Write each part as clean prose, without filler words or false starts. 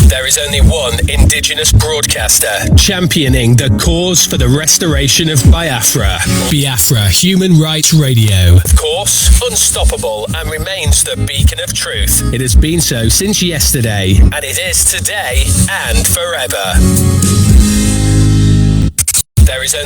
There is only one indigenous broadcaster championing the cause for the restoration of Biafra. Biafra Human Rights Radio. Of course, unstoppable and remains the beacon of truth. It has been so since yesterday, and it is today and forever. There is a...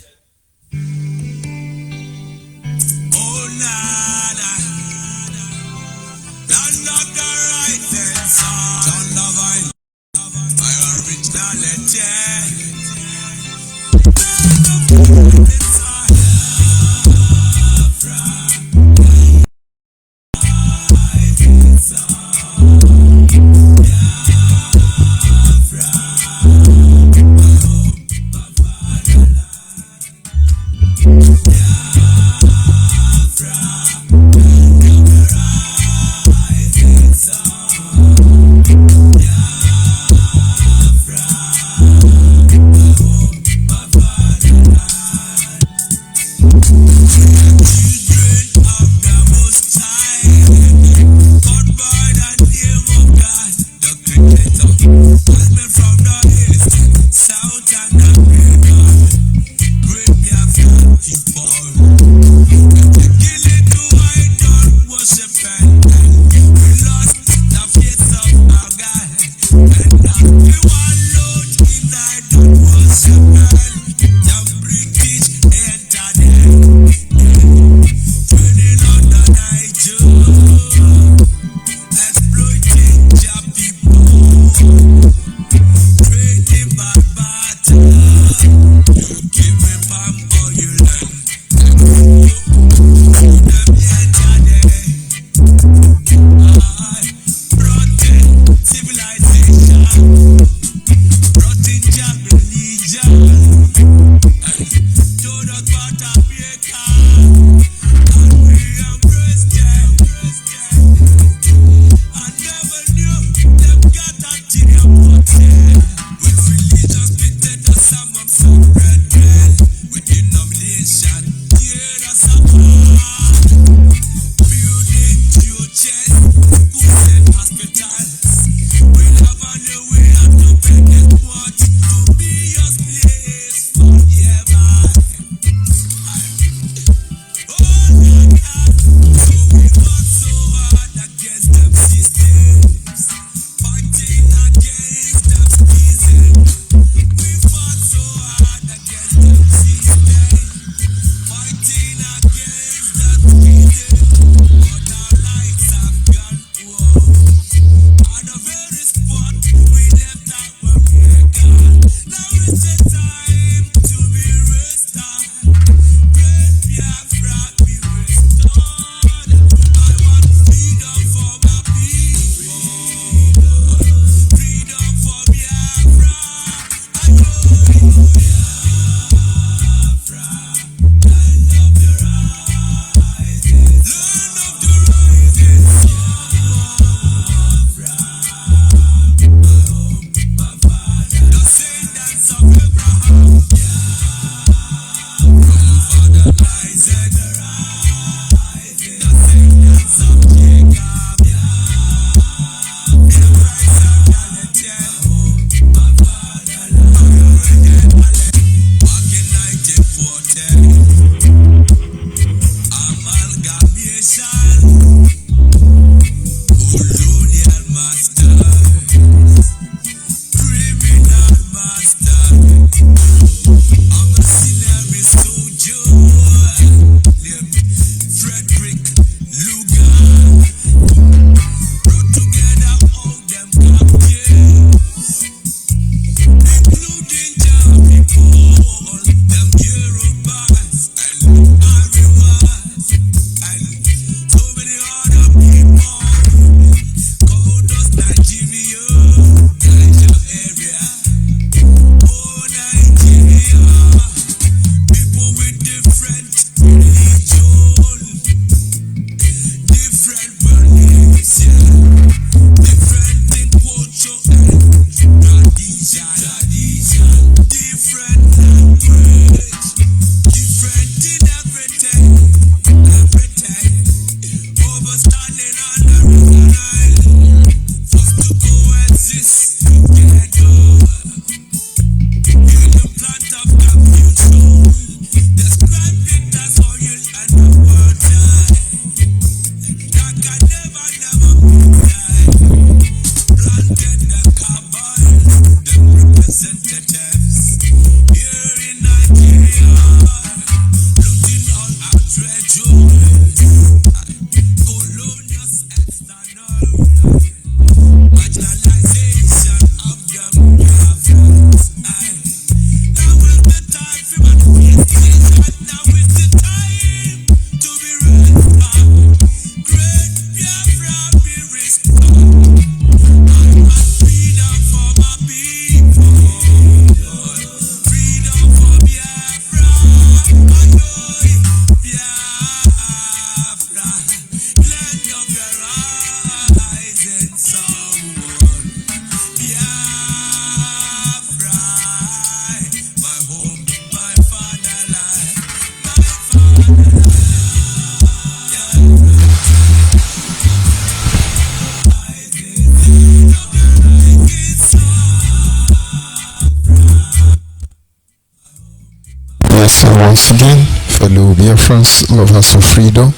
once again, fellow Biafrans, lovers of freedom,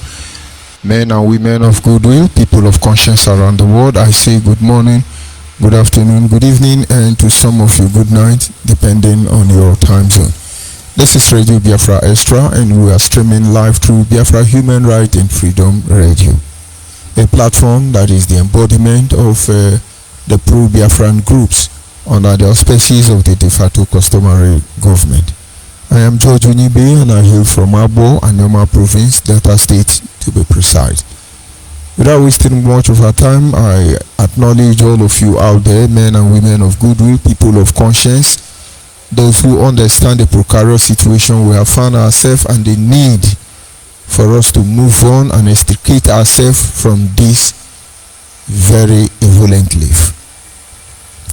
men and women of goodwill, people of conscience around the world. I say good morning, good afternoon, good evening, and to some of you, good night, depending on your time zone. This is Radio Biafra Extra, and we are streaming live through Biafra Human Right and Freedom Radio, a platform that is the embodiment of the pro-Biafran groups under the auspices of the de facto customary government. I am George Unibe, and I hail from Abo and Yoma Province, Delta State to be precise. Without wasting much of our time, I acknowledge all of you out there, men and women of goodwill, people of conscience, those who understand the precarious situation we have found ourselves and the need for us to move on and extricate ourselves from this very violent life.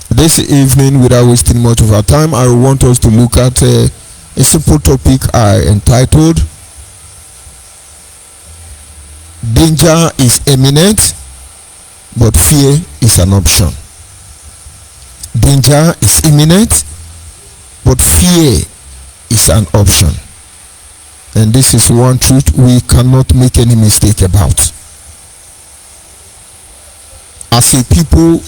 This evening, without wasting much of our time, I want us to look at a simple topic I entitled Danger is Imminent, but Fear is an Option. Danger is imminent, but fear is an option. And this is one truth we cannot make any mistake about. As a people,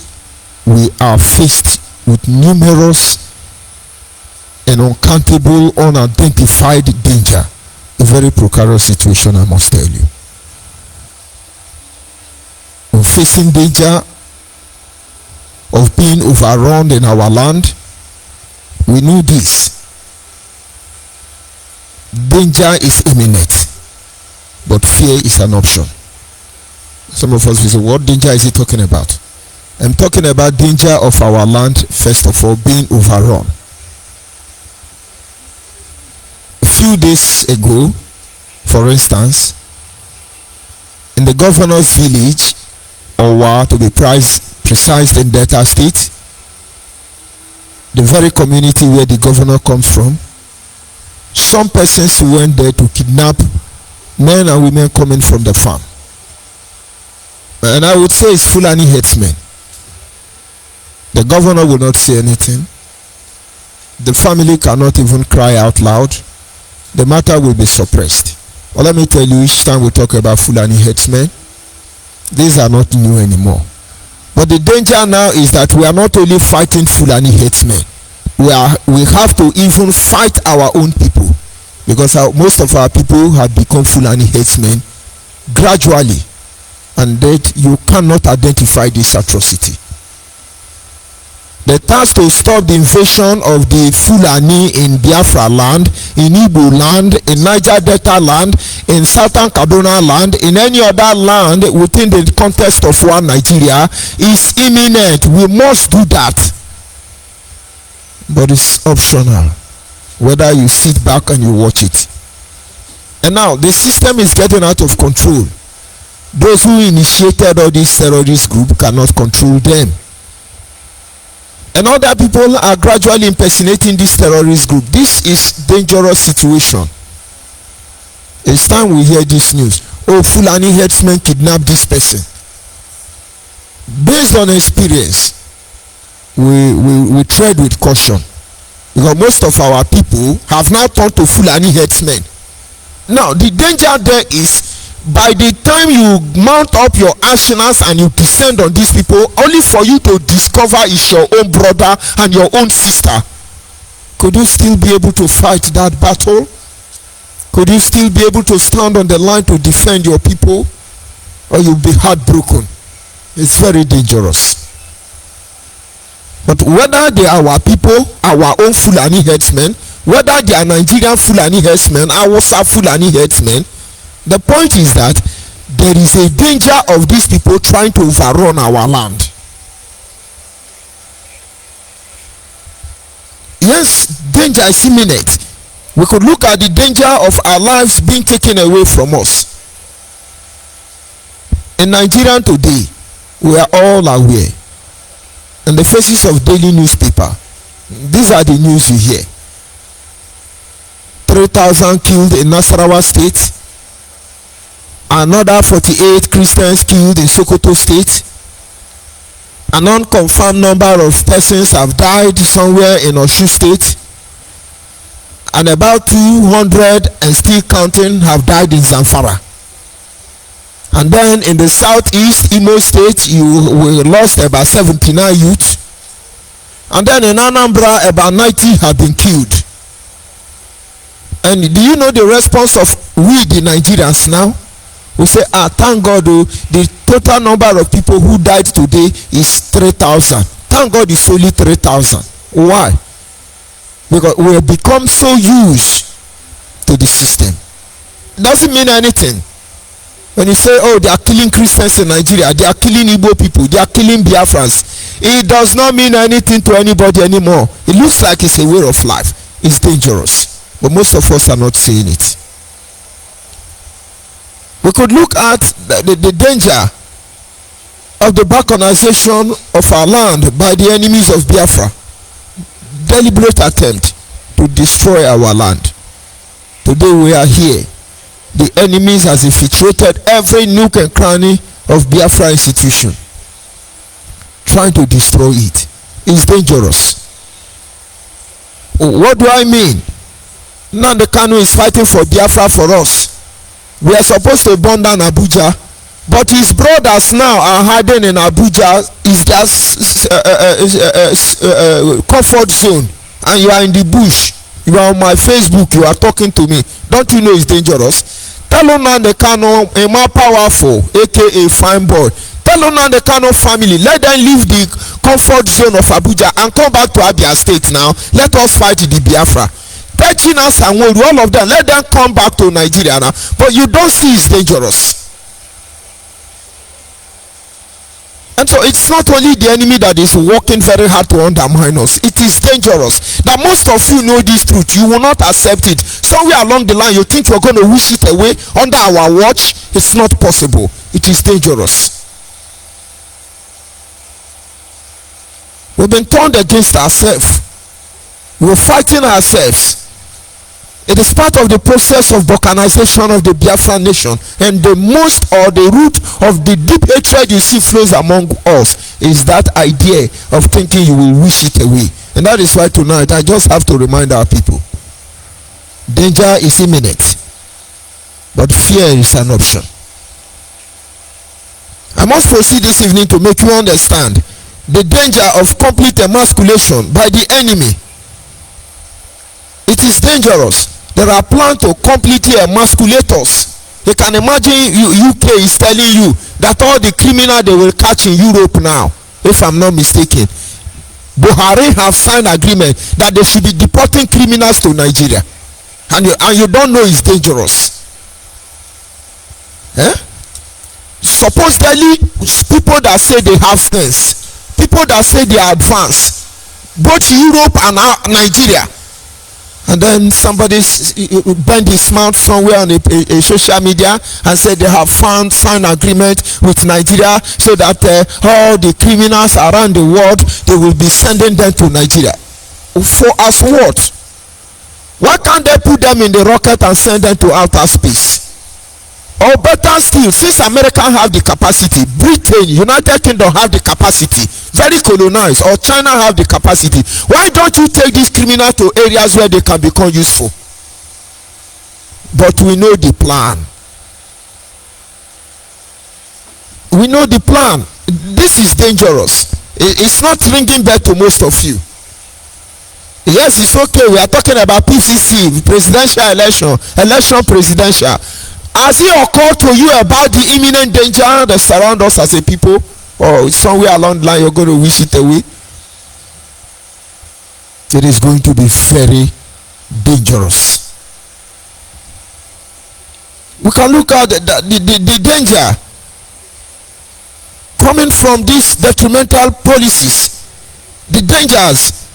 we are faced with numerous and uncountable, unidentified danger. A very precarious situation, I must tell you. We're facing danger of being overrun in our land. We know this. Danger is imminent, but fear is an option. Some of us will say, what danger is he talking about? I'm talking about danger of our land, first of all, being overrun. A few days ago, for instance, in the governor's village, Owa, to be precise, in Delta State, the very community where the governor comes from, some persons went there to kidnap men and women coming from the farm. And I would say it's Fulani headsmen. The governor will not say anything. The family cannot even cry out loud. The matter will be suppressed. Well, let me tell you, each time we talk about Fulani headsmen, these are not new anymore. But the danger now is that we are not only fighting Fulani headsmen. We have to even fight our own people, because most of our people have become Fulani headsmen gradually, and that you cannot identify this atrocity. The task to stop the invasion of the Fulani in Biafra land, in Igbo land, in Niger Delta land, in Southern Kaduna land, in any other land within the context of one Nigeria is imminent. We must do that. But it's optional, whether you sit back and you watch it. And now the system is getting out of control. Those who initiated all this terrorist group cannot control them. And other people are gradually impersonating this terrorist group. This is dangerous situation. It's time we hear this news. Oh, Fulani headsmen kidnapped this person. Based on experience, we tread with caution, because most of our people have now turned to Fulani headsmen. Now the danger there is, by the time you mount up your arsenals and you descend on these people, only for you to discover it's your own brother and your own sister. Could you still be able to fight that battle? Could you still be able to stand on the line to defend your people? Or you'll be heartbroken. It's very dangerous. But whether they are our people, our own Fulani headsmen, whether they are Nigerian Fulani headsmen, Hausa Fulani headsmen, the point is that there is a danger of these people trying to overrun our land. Yes, danger is imminent. We could look at the danger of our lives being taken away from us. In Nigeria today, we are all aware. In the faces of daily newspaper, these are the news you hear. 3,000 killed in Nasarawa State. Another 48 Christians killed in Sokoto State. An unconfirmed number of persons have died somewhere in Osun State. and about 200 and still counting have died in Zamfara. And then in the southeast Imo State, we lost about 79 youths. And then in Anambra, about 90 have been killed. And do you know the response of we, the Nigerians now? We say, thank God, the total number of people who died today is 3,000. Thank God it's only 3,000. Why? Because we have become so used to the system. It doesn't mean anything. When you say, they are killing Christians in Nigeria, they are killing Igbo people, they are killing Biafrans, it does not mean anything to anybody anymore. It looks like it's a way of life. It's dangerous. But most of us are not saying it. We could look at the danger of the balkanization of our land by the enemies of Biafra. Deliberate attempt to destroy our land. Today we are here. The enemies has infiltrated every nook and cranny of Biafra institution, trying to destroy it. It's dangerous. What do I mean? Nnamdi Kanu is fighting for Biafra for us. We are supposed to burn down Abuja, but his brothers now are hiding in Abuja. Is just comfort zone, and you are in the bush. You are on my Facebook, you are talking to me. Don't you know it's dangerous? Tell Nnamdi Kanu, a more powerful, aka fine boy. Tell Nnamdi Kanu family, let them leave the comfort zone of Abuja and come back to Abia State now. Let us fight the Biafra. Techinas and all of them, let them come back to Nigeria now. But you don't see it's dangerous. And so it's not only the enemy that is working very hard to undermine us. It is dangerous. That most of you know this truth. You will not accept it. Somewhere along the line, you think we're going to wish it away under our watch. It's not possible. It is dangerous. We've been turned against ourselves. We're fighting ourselves. It is part of the process of balkanization of the Biafran nation, and the most or the root of the deep hatred you see flows among us is that idea of thinking you will wish it away. And that is why tonight I just have to remind our people, danger is imminent, but fear is an option. I must proceed this evening to make you understand the danger of complete emasculation by the enemy. It is dangerous. There are plans to completely emasculate us. You can imagine UK is telling you that all the criminals they will catch in Europe now, if I'm not mistaken, Buhari have signed agreement that they should be deporting criminals to Nigeria, and you don't know it's dangerous. Supposedly people that say they have sense, people that say they are advanced, both Europe and Nigeria. And then somebody bent his mouth somewhere on a social media and said they have signed agreement with Nigeria so that all the criminals around the world, they will be sending them to Nigeria. For as what? Why can't they put them in the rocket and send them to outer space? Or better still, since America have the capacity, Britain, United Kingdom have the capacity, very colonized, or China have the capacity, why don't you take these criminals to areas where they can become useful? But we know the plan. We know the plan. This is dangerous. It's not ringing bell to most of you. Yes, it's okay. We are talking about PCC, presidential election presidential. Has it occurred to you about the imminent danger that surrounds us as a people? Or somewhere along the line you're going to wish it away? It is going to be very dangerous. We can look at the danger coming from these detrimental policies, the dangers,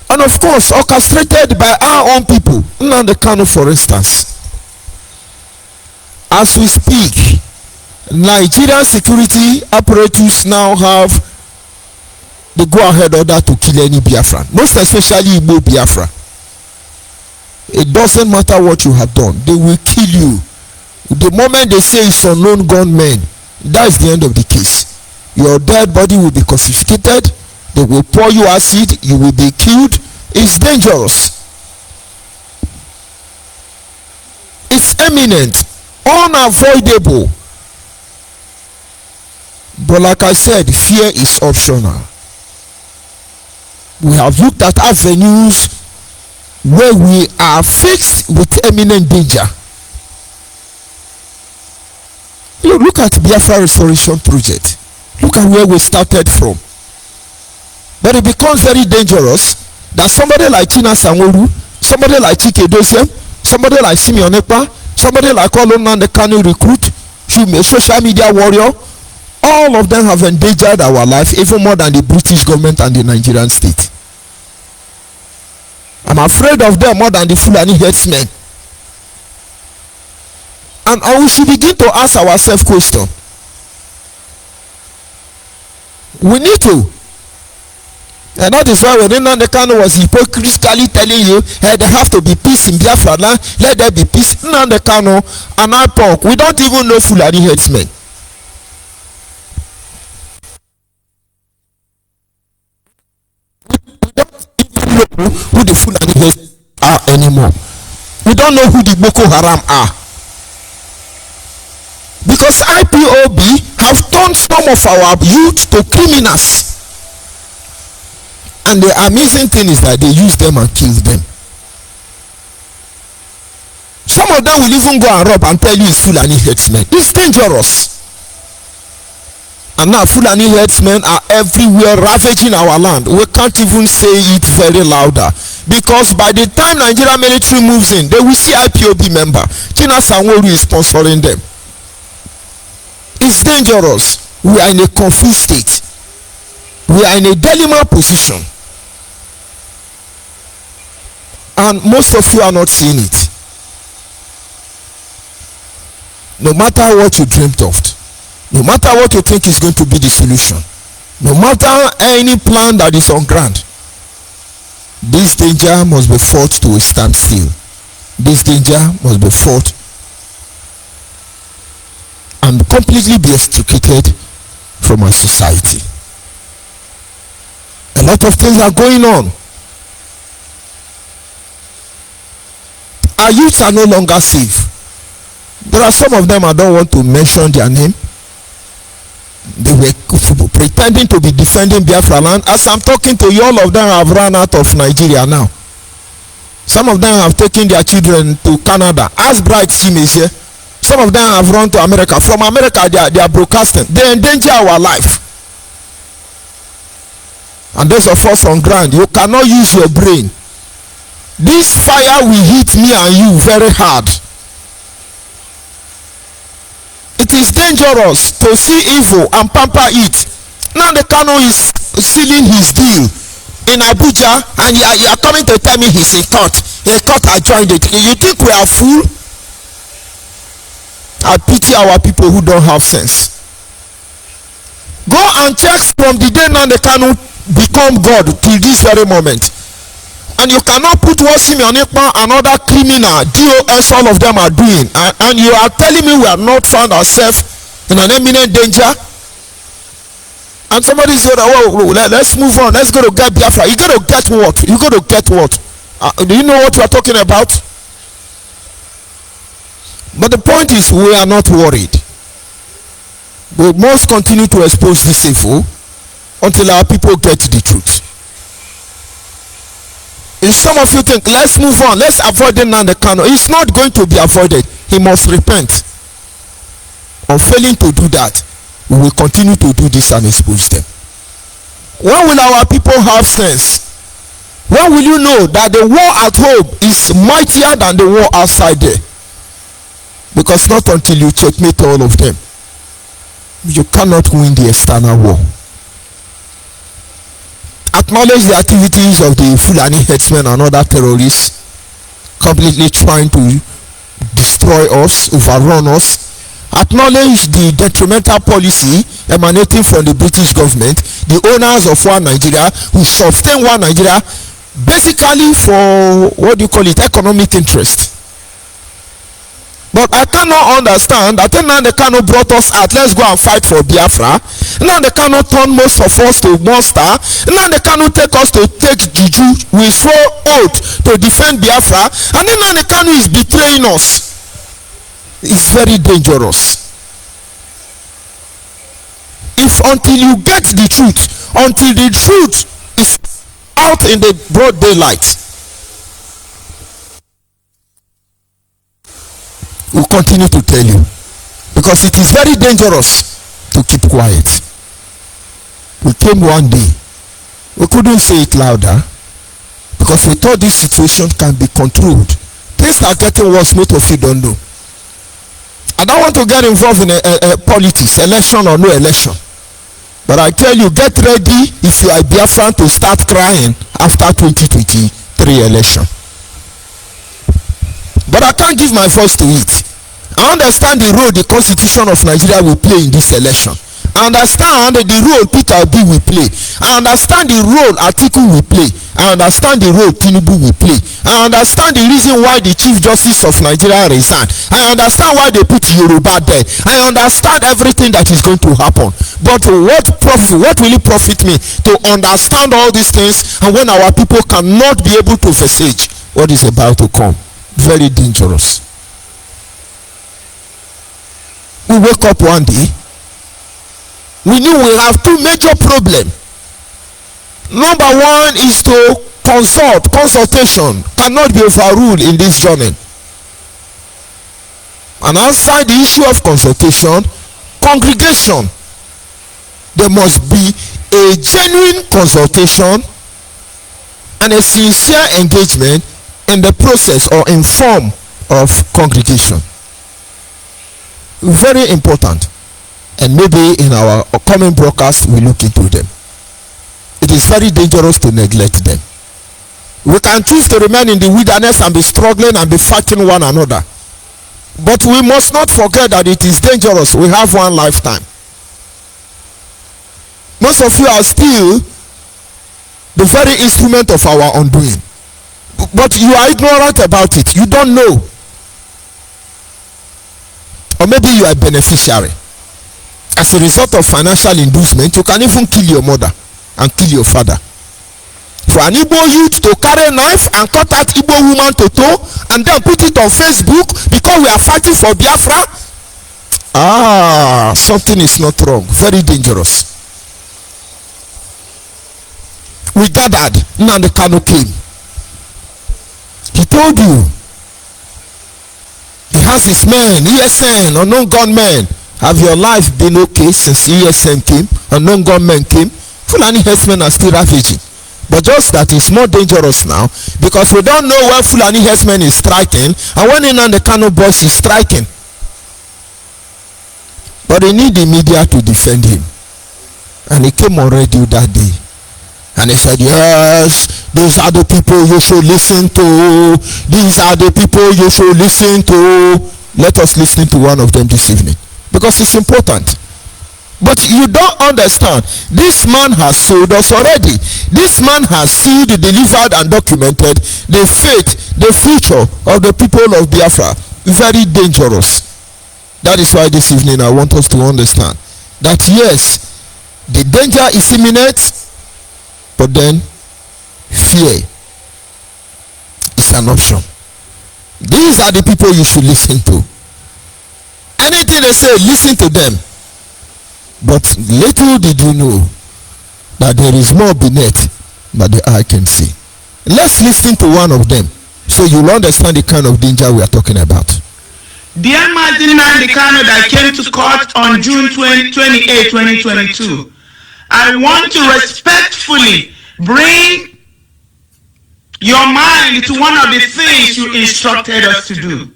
and of course orchestrated by our own people. Nnamdi Kanu, for instance. As we speak, Nigerian security apparatus now have the go-ahead order to kill any Biafran, most especially Igbo Biafra. It doesn't matter what you have done, they will kill you. The moment they say it's unknown gunmen, that's the end of the case. Your dead body will be confiscated, they will pour you acid, you will be killed. It's dangerous. It's imminent, unavoidable. But like I said, fear is optional. We have looked at avenues where we are faced with imminent danger. Look at Biafra Restoration Project. Look at where we started from. But it becomes very dangerous that somebody like Tina Sanwo-Olu, somebody like Chike Dosem, somebody like Simeon Ekpa, somebody like Nnamdi Kanu recruit, a social media warrior, all of them have endangered our life even more than the British government and the Nigerian state. I'm afraid of them more than the Fulani herdsmen. And we should begin to ask ourselves question. We need to. And that is why when Nnamdi Kanu was hypocritically telling you, hey, there have to be peace in Biafra land, let there be peace. Nnamdi Kanu and IPOB, we don't even know Fulani herdsmen. We don't even know who the Fulani herdsmen are anymore. We don't know who the Boko Haram are. Because IPOB have turned some of our youth to criminals. And the amazing thing is that they use them and kill them. Some of them will even go and rob and tell you it's Fulani herdsmen. It's dangerous. And now Fulani herdsmen are everywhere ravaging our land. We can't even say it very louder. Because by the time Nigeria military moves in, they will see IPOB member. Tina Sanwo-Olu is sponsoring them. It's dangerous. We are in a confused state. We are in a dilemma position. And most of you are not seeing it. No matter what you dreamt of, no matter what you think is going to be the solution, no matter any plan that is on ground, this danger must be fought to a standstill. This danger must be fought and completely be extricated from our society. A lot of things are going on. Our youths are no longer safe. There are some of them, I don't want to mention their name. They were pretending to be defending Biafra land. As I'm talking to you, all of them have run out of Nigeria now. Some of them have taken their children to Canada. As Bright Team is here. Some of them have run to America. From America, they are broadcasting. They endanger our life. And those of us on ground, you cannot use your brain. This fire will hit me and you very hard. It is dangerous to see evil and pamper it. Now the Kanu is sealing his deal in Abuja, and you are coming to tell me he's in court. The court has joined it. You think we are fool? I pity our people who don't have sense. Go and check from the day Nnamdi Kanu become God till this very moment. And you cannot put what Simeon Ekpa and other criminal DOS, all of them are doing. And you are telling me we have not found ourselves in an imminent danger? And somebody said, oh, let's move on. Let's go to get Biafra. You got to get what? You got to get what? Do you know what we are talking about? But the point is, we are not worried. We must continue to expose this evil until our people get the truth. If some of you think, let's move on, let's avoid Nnamdi Kanu, it's not going to be avoided. He must repent. On failing to do that, we will continue to do this and expose them. When will our people have sense? When will you know that the war at home is mightier than the war outside there? Because not until you checkmate all of them, you cannot win the external war. Acknowledge the activities of the Fulani herdsmen and other terrorists completely trying to destroy us, overrun us. Acknowledge the detrimental policy emanating from the British government, the owners of One Nigeria, who sustain One Nigeria basically for, what do you call it, economic interest. But I cannot understand that Nnamdi Kanu brought us out, let's go and fight for Biafra. Nnamdi Kanu turned most of us to monster. Nnamdi Kanu take us to take Juju. We swore oath to defend Biafra. And Nnamdi Kanu is betraying us. It's very dangerous. If until you get the truth, until the truth is out in the broad daylight, we'll continue to tell you, because it is very dangerous to keep quiet. We came one day, we couldn't say it louder because we thought this situation can be controlled. Things are getting worse, most of you don't know. I don't want to get involved in a politics, election or no election, but I tell you, get ready if you are Biafran to start crying after 2023 election. But I can't give my voice to it. I understand the role the Constitution of Nigeria will play in this election. I understand the role Peter Obi will play. I understand the role Atiku will play. I understand the role Tinubu will play. I understand the reason why the Chief Justice of Nigeria resigned. I understand why they put Yoruba there. I understand everything that is going to happen. But what will it profit me to understand all these things, and when our people cannot be able to presage what is about to come? Very dangerous. We wake up one day, we knew we have two major problems. Number one is to consult. Consultation cannot be overruled in this journey. And outside the issue of consultation, congregation. There must be a genuine consultation and a sincere engagement in the process or in form of congregation. Very important. And maybe in our upcoming broadcast we look into them. It is very dangerous to neglect them. We can choose to remain in the wilderness and be struggling and be fighting one another, but we must not forget that it is dangerous. We have one lifetime. Most of you are still the very instrument of our undoing, but you are ignorant about it. You don't know, or maybe you are a beneficiary. As a result of financial inducement, you can even kill your mother and kill your father. For an Igbo youth to carry a knife and cut that Igbo woman to toe and then put it on Facebook because we are fighting for Biafra, something is not wrong. Very dangerous. We gathered, Nnamdi Kanu came. He told you he has his men, ESN, unknown gunmen. Have your life been okay since ESN came, unknown gunmen came? Fulani herdsmen are still ravaging. But just that is more dangerous now, because we don't know where Fulani herdsmen is striking and when Nnamdi Kanu boys is striking. But they need the media to defend him. And he came on radio that day. And he said, yes, these are the people you should listen to. These are the people you should listen to. Let us listen to one of them this evening, because it's important. But you don't understand. This man has sold us already. This man has sealed, delivered, and documented the fate, the future of the people of Biafra. Very dangerous. That is why this evening I want us to understand that yes, the danger is imminent, but then fear is an option. These are the people you should listen to. Anything they say, listen to them. But little did you know that there is more beneath that the eye can see. Let's listen to one of them so you'll understand the kind of danger we are talking about. Dear Mazi Nnamdi Kanu that came to court on June 28, 2022, I want to respectfully bring your mind to one of the things you instructed us to do.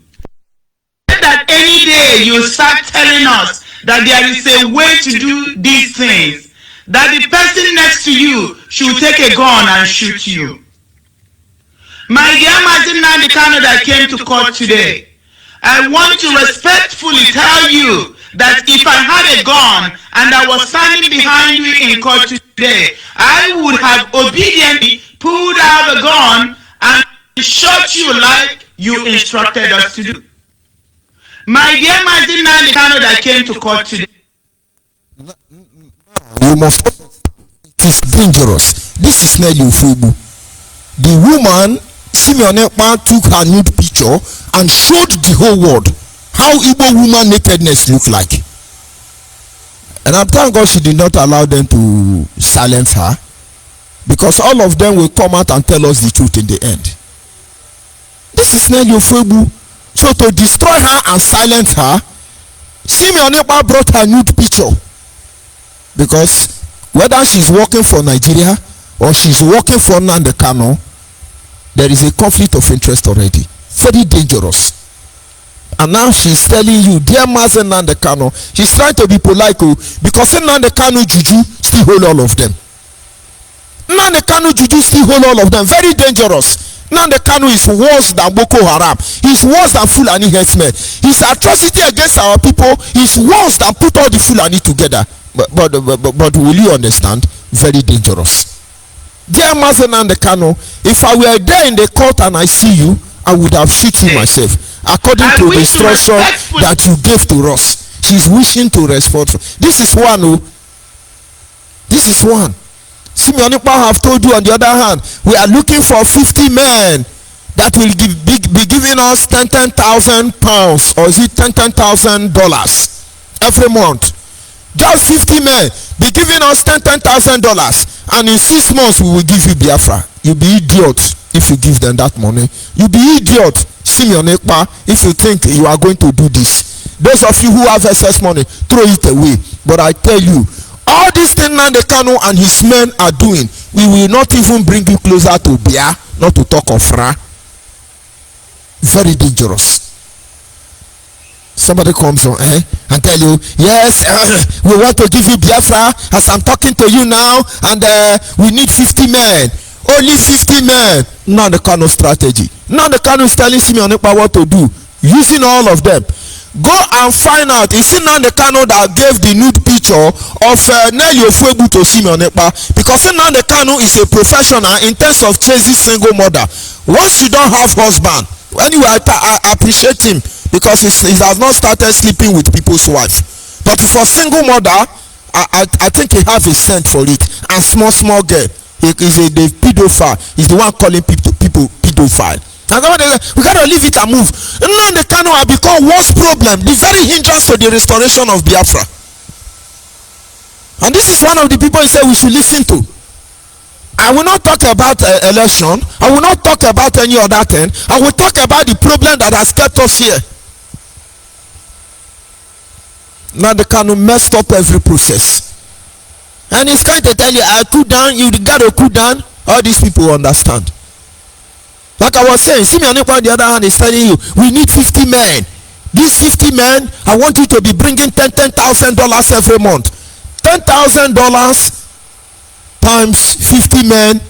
That any day you start telling us that there is a way to do these things, that the person next to you should take a gun and shoot you. My dear Mazi Nnamdi Kanu that came to court today, I want to respectfully tell you that if I had a gun and I was standing behind you in court today, I would have obediently pulled out the gun and shot you like you instructed us to do. My dear Mazi Nnamdi Kanu that came to court today, you must. It is dangerous. This is Nelly Ufubu. The woman, Simeon Ekpa, took her nude picture and showed the whole world how Igbo woman nakedness look like. And I'm thank God she did not allow them to silence her, because all of them will come out and tell us the truth in the end. This is Nelly Ofebu. So to destroy her and silence her, Simeon Ekpa brought her nude picture, because whether she's working for Nigeria or she's working for Nnamdi Kanu, there is a conflict of interest already. Very dangerous. And now she's telling you, dear Mazen Nnamdi Kanu, she's trying to be polite, because Nnamdi Kanu juju still hold all of them. Nnamdi Kanu juju still hold all of them. Very dangerous. Nnamdi Kanu is worse than Boko Haram. He's worse than Fulani herdsmen. His atrocity against our people is worse than put all the Fulani together. But will you understand? Very dangerous. Dear Mazen Nnamdi Kanu, if I were there in the court and I see you, I would have shot you myself, according to the instruction that you gave to us. She's wishing to respond. This is one. This is one. Simeon Ekpa have told you, on the other hand, we are looking for 50 men that will be giving us 10,000 pounds, or is it $10,000 every month? Just 50 men be giving us $10,000, and in 6 months we will give you Biafra. You be idiot if you give them that money. You be idiot, Simeon Ekpa, if you think you are going to do this. Those of you who have excess money, throw it away. But I tell you, all these things Nnamdi Kanu and his men are doing, we will not even bring you closer to Bia, not to talk of Ra. Very dangerous. Somebody comes on and tell you, yes, we want to give you Biafra as I'm talking to you now, and we need 50 men. Only 50 men. Nnamdi Kanu strategy. Nnamdi Kanu is telling Simeon Ekpa what to do, using all of them. Go and find out, is it Nnamdi Kanu that gave the nude picture of Nelly Ofebu to Simeon Ekpa? Because Nnamdi Kanu is a professional in terms of chasing single mother. Once you don't have husband, anyway, I appreciate him, because he has not started sleeping with people's wife. But for single mother, I think he have a scent for it. And small girl, he is the pedophile. He's the one calling people pedophile. And we gotta leave it and move. Nnamdi Kanu have become worst problem, the very hindrance to the restoration of Biafra. And this is one of the people he said we should listen to. I will not talk about election. I will not talk about any other thing. I will talk about the problem that has kept us here. Nnamdi Kanu messed up every process. And he's trying to tell you, I cool down, you gotta cool down. All these people understand. Like I was saying, Simeon Ekpa on the other hand is telling you, we need 50 men. These 50 men, I want you to be bringing $10,000 every month. $10,000 times 50 men,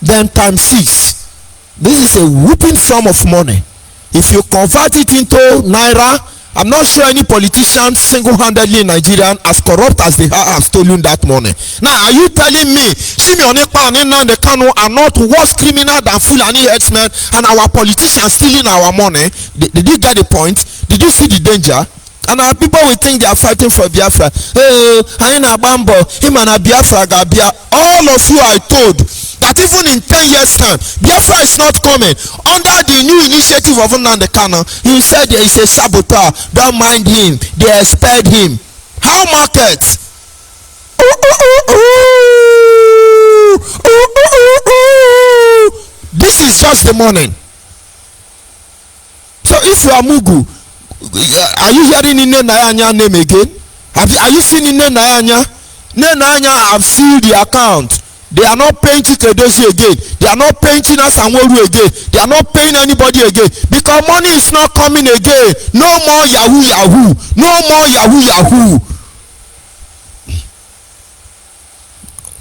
then times 6. This is a whooping sum of money. If you convert it into Naira, I'm not sure any politician single-handedly in Nigeria, as corrupt as they are, have stolen that money. Now, are you telling me Simeon Ekpa and Nnamdi Kanu are not worse criminal than Fulani herdsmen, and our politicians stealing our money? Did you get the point? Did you see the danger? And our people will think they are fighting for Biafra. Hey, Aina Bambo, him and Biafra Gabia. All of you are told that even in 10 years' time, Biafra is not coming. Under the new initiative of Nnamdi Kanu, he said there is a saboteur. Don't mind him. They expelled him. How market? This is just the morning. So if you are Mugu, are you hearing Nne Nayanya name again? Are you seeing Nne Nayanya? Nne Nayanya have sealed the account. They are not paying Chikedozie again. They are not paying China Sanwo-Olu again. They are not paying anybody again, because money is not coming again. No more Yahoo. No more Yahoo.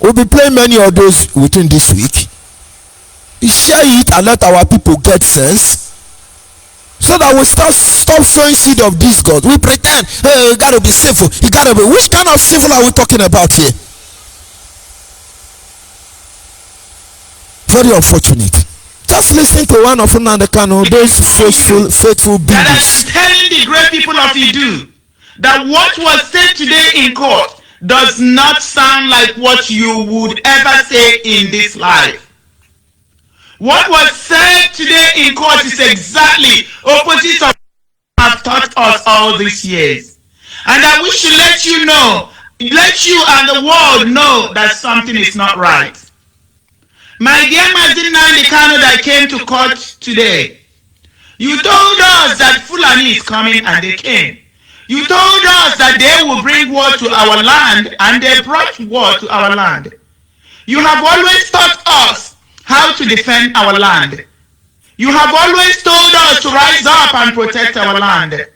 We'll be playing many of those within this week. Share it and let our people get sense, so that we stop showing seed of discord. We pretend, hey, you gotta be civil. You gotta be. Which kind of civil are we talking about here? Very unfortunate. Just listen to one of Nnamdi Kanu, those faithful beings. That I'm telling the great people of Idu that what was said today in court does not sound like what you would ever say in this life. What was said today in court is exactly opposite of have taught us all these years. And that we should let you and the world know that something is not right. My dear Mazin Nnamdi Kanu that came to court today, you told us that Fulani is coming, and they came. You told us that they will bring war to our land, and they brought war to our land. You have always taught us how to defend our land. You have always told us to rise up and protect our land.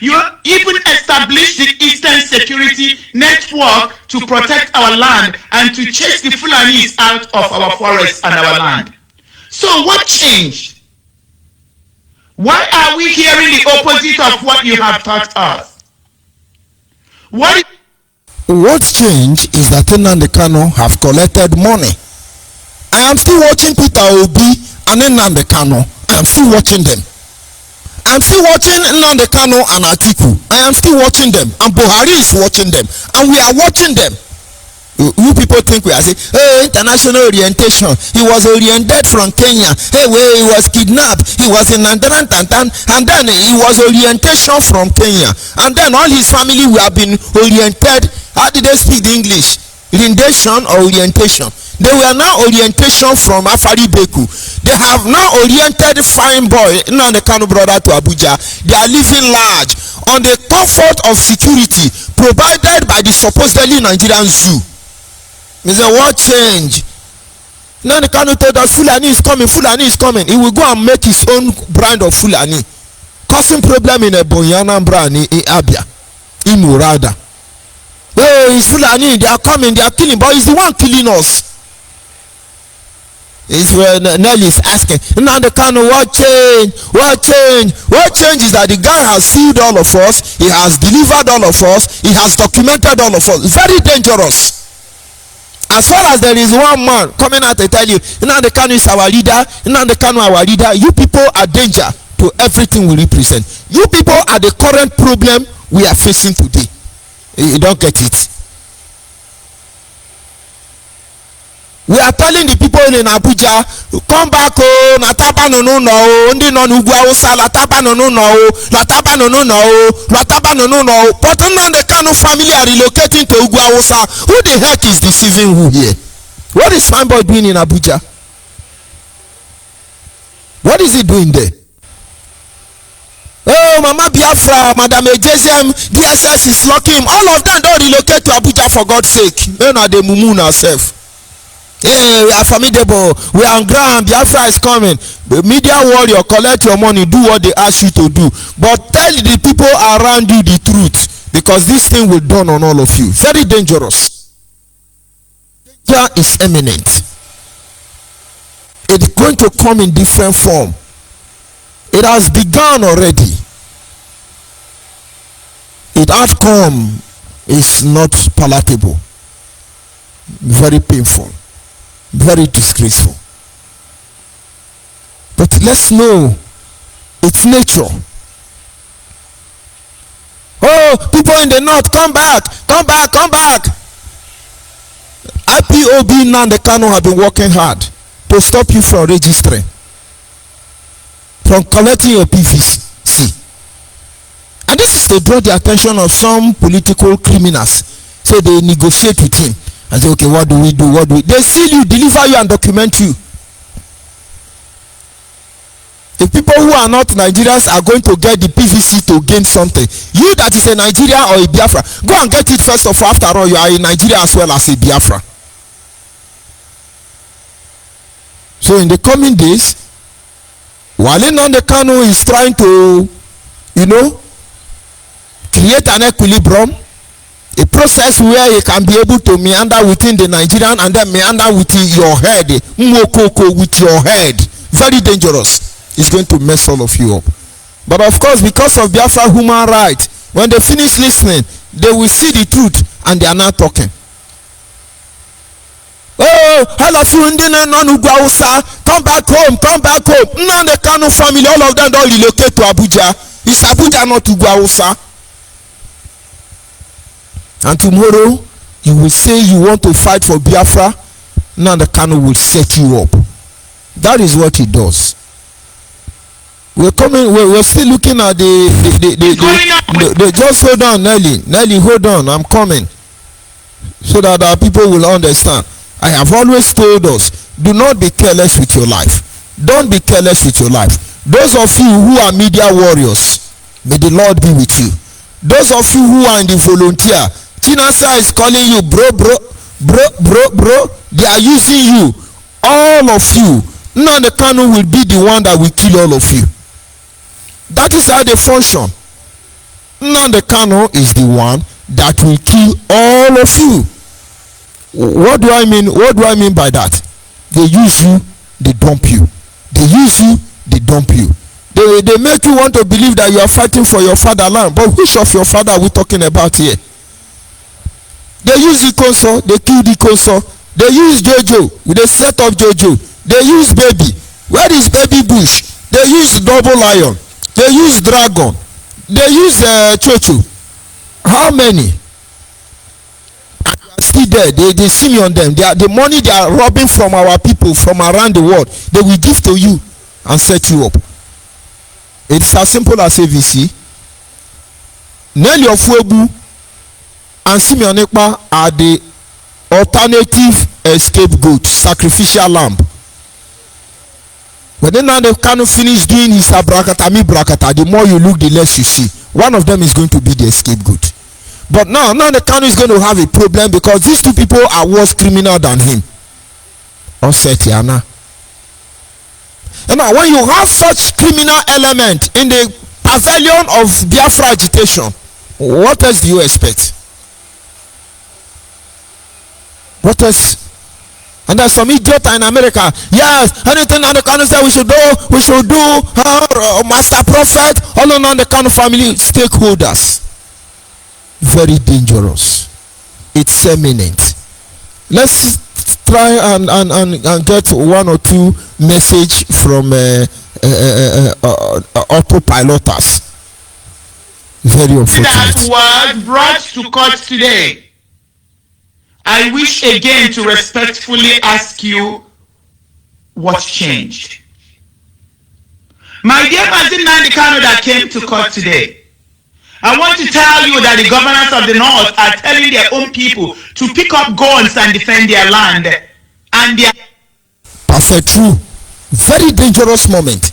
You even established the Eastern Security Network to protect our land and to chase the Fulanis out of our forests and our land. So what changed? Why are we hearing the opposite of what you have taught us? What changed is that Nnamdi Kanu have collected money. I am still watching Peter Obi and Nnamdi Kanu. I am still watching them. I am still watching Nnamdi Kanu and Atiku. I am still watching them. And Buhari is watching them. And we are watching them. You people think we are saying, hey, international orientation. He was oriented from Kenya. Hey, where he was kidnapped. He was in Nandran Tantan. And then he was orientation from Kenya. And then all his family we have been oriented. How did they speak the English? Orientation or orientation? They were now orientation from Afari Beku. They have now oriented fine boy, Nnamdi Kanu brother to Abuja. They are living large on the comfort of security provided by the supposedly Nigerian zoo. He said, what change? Nnamdi Kanu told us Fulani is coming, Fulani is coming. He will go and make his own brand of Fulani, causing problem in Ebonyi, Anambra, in Abia, in Murada. Hey, it's Fulani, they are coming, they are killing, but he's the one killing us. It's when Nelly is asking, Nnamdi Kanu, what change? What change? What change is that the guy has sealed all of us, he has delivered all of us, he has documented all of us. Very dangerous. As far as there is one man coming out to tell you, Nnamdi Kanu is our leader, Nnamdi Kanu our leader, you people are danger to everything we represent. You people are the current problem we are facing today. You don't get it. We are telling the people in Abuja, come back, oh, Nataba no no no, ndi no nugu Hausa, Lataba no no no, Lataba no no no, Lataba no no no. But Nnamdi Kanu family are relocating to Ugwu Hausa. Who the heck is deceiving who here? What is Fanboy doing in Abuja? What is he doing there? Oh, Mama Biafra, Madam Ejezem, DSS is locking him. All of them don't relocate to Abuja for God's sake. Men are the mumu ourselves. Hey, we are formidable. We are on ground. Biafra is coming. The media warrior, collect your money, do what they ask you to do. But tell the people around you the truth, because this thing will dawn on all of you. Very dangerous. Danger is imminent. It's going to come in different form. It has begun already. Its outcome is not palatable. Very painful. Very disgraceful. But let's know its nature. Oh, people in the north, come back, come back, come back. IPOB Nnamdi Kanu have been working hard to stop you from registering, from collecting your PVC. And this is to draw the attention of some political criminals. So they negotiate with him and say, okay, what do we do? What do we? They seal you, deliver you, and document you. The people who are not Nigerians are going to get the PVC to gain something. You that is a Nigerian or a Biafra, go and get it first of all. After all, you are a Nigerian as well as a Biafra. So in the coming days, while Nnamdi Kanu is trying to, create an equilibrium, a process where he can be able to meander within the Nigerian and then meander within your head, with your head, very dangerous. It's going to mess all of you up. But of course, because of Biafra human rights, when they finish listening, they will see the truth and they are not talking. Oh, all of you come back home, come back home. Now the Kanu family, all of them don't relocate to Abuja. It's Abuja, not to Hausa. And tomorrow, you will say you want to fight for Biafra. Now the Kanu will set you up. That is what he does. We're coming. We're still looking at the just hold on, Nelly, hold on. I'm coming, so that our people will understand. I have always told us, do not be careless with your life. Don't be careless with your life. Those of you who are media warriors, may the Lord be with you. Those of you who are in the volunteer, Chinasa is calling you bro. They are using you. All of you. Nnamdi Kanu will be the one that will kill all of you. That is how they function. Nnamdi Kanu is the one that will kill all of you. What do I mean? What do I mean by that? They use you, they dump you. They use you, they dump you. They make you want to believe that you are fighting for your fatherland. But which of your father are we talking about here? They use Ikonso, they kill Ikonso. They use Jojo, they set up Jojo. They use Baby. Where is Baby Bush? They use Double Lion. They use Dragon. They use Chocho. How many? Still there. They see me on them. The money they are robbing from our people from around the world, they will give to you and set you up. It's as simple as AVC. Nelly Ofuebu and Simeon Ekpa are the alternative scapegoat, sacrificial lamb. When Nnamdi Kanu finish doing his brakata, the more you look, the less you see. One of them is going to be the scapegoat. But now Nnamdi Kanu is going to have a problem because these two people are worse criminal than him. Osetiana. And now when you have such criminal element in the pavilion of Biafra agitation, what else do you expect? What else? And there's some idiot in America. Yes, anything Nnamdi Kanu said we should do. Master Prophet, all of Nnamdi Kanu family stakeholders. Very dangerous. It's eminent. Let's try and get one or two message from autopiloters. Very unfortunate. That was brought to court today. I wish again to respectfully ask you what changed. My dear Mazin Nnamdi Kanu that came to court today, I want to tell you that the governors of the north are telling their own people to pick up guns and defend their land. And their perfect true. Very dangerous moment.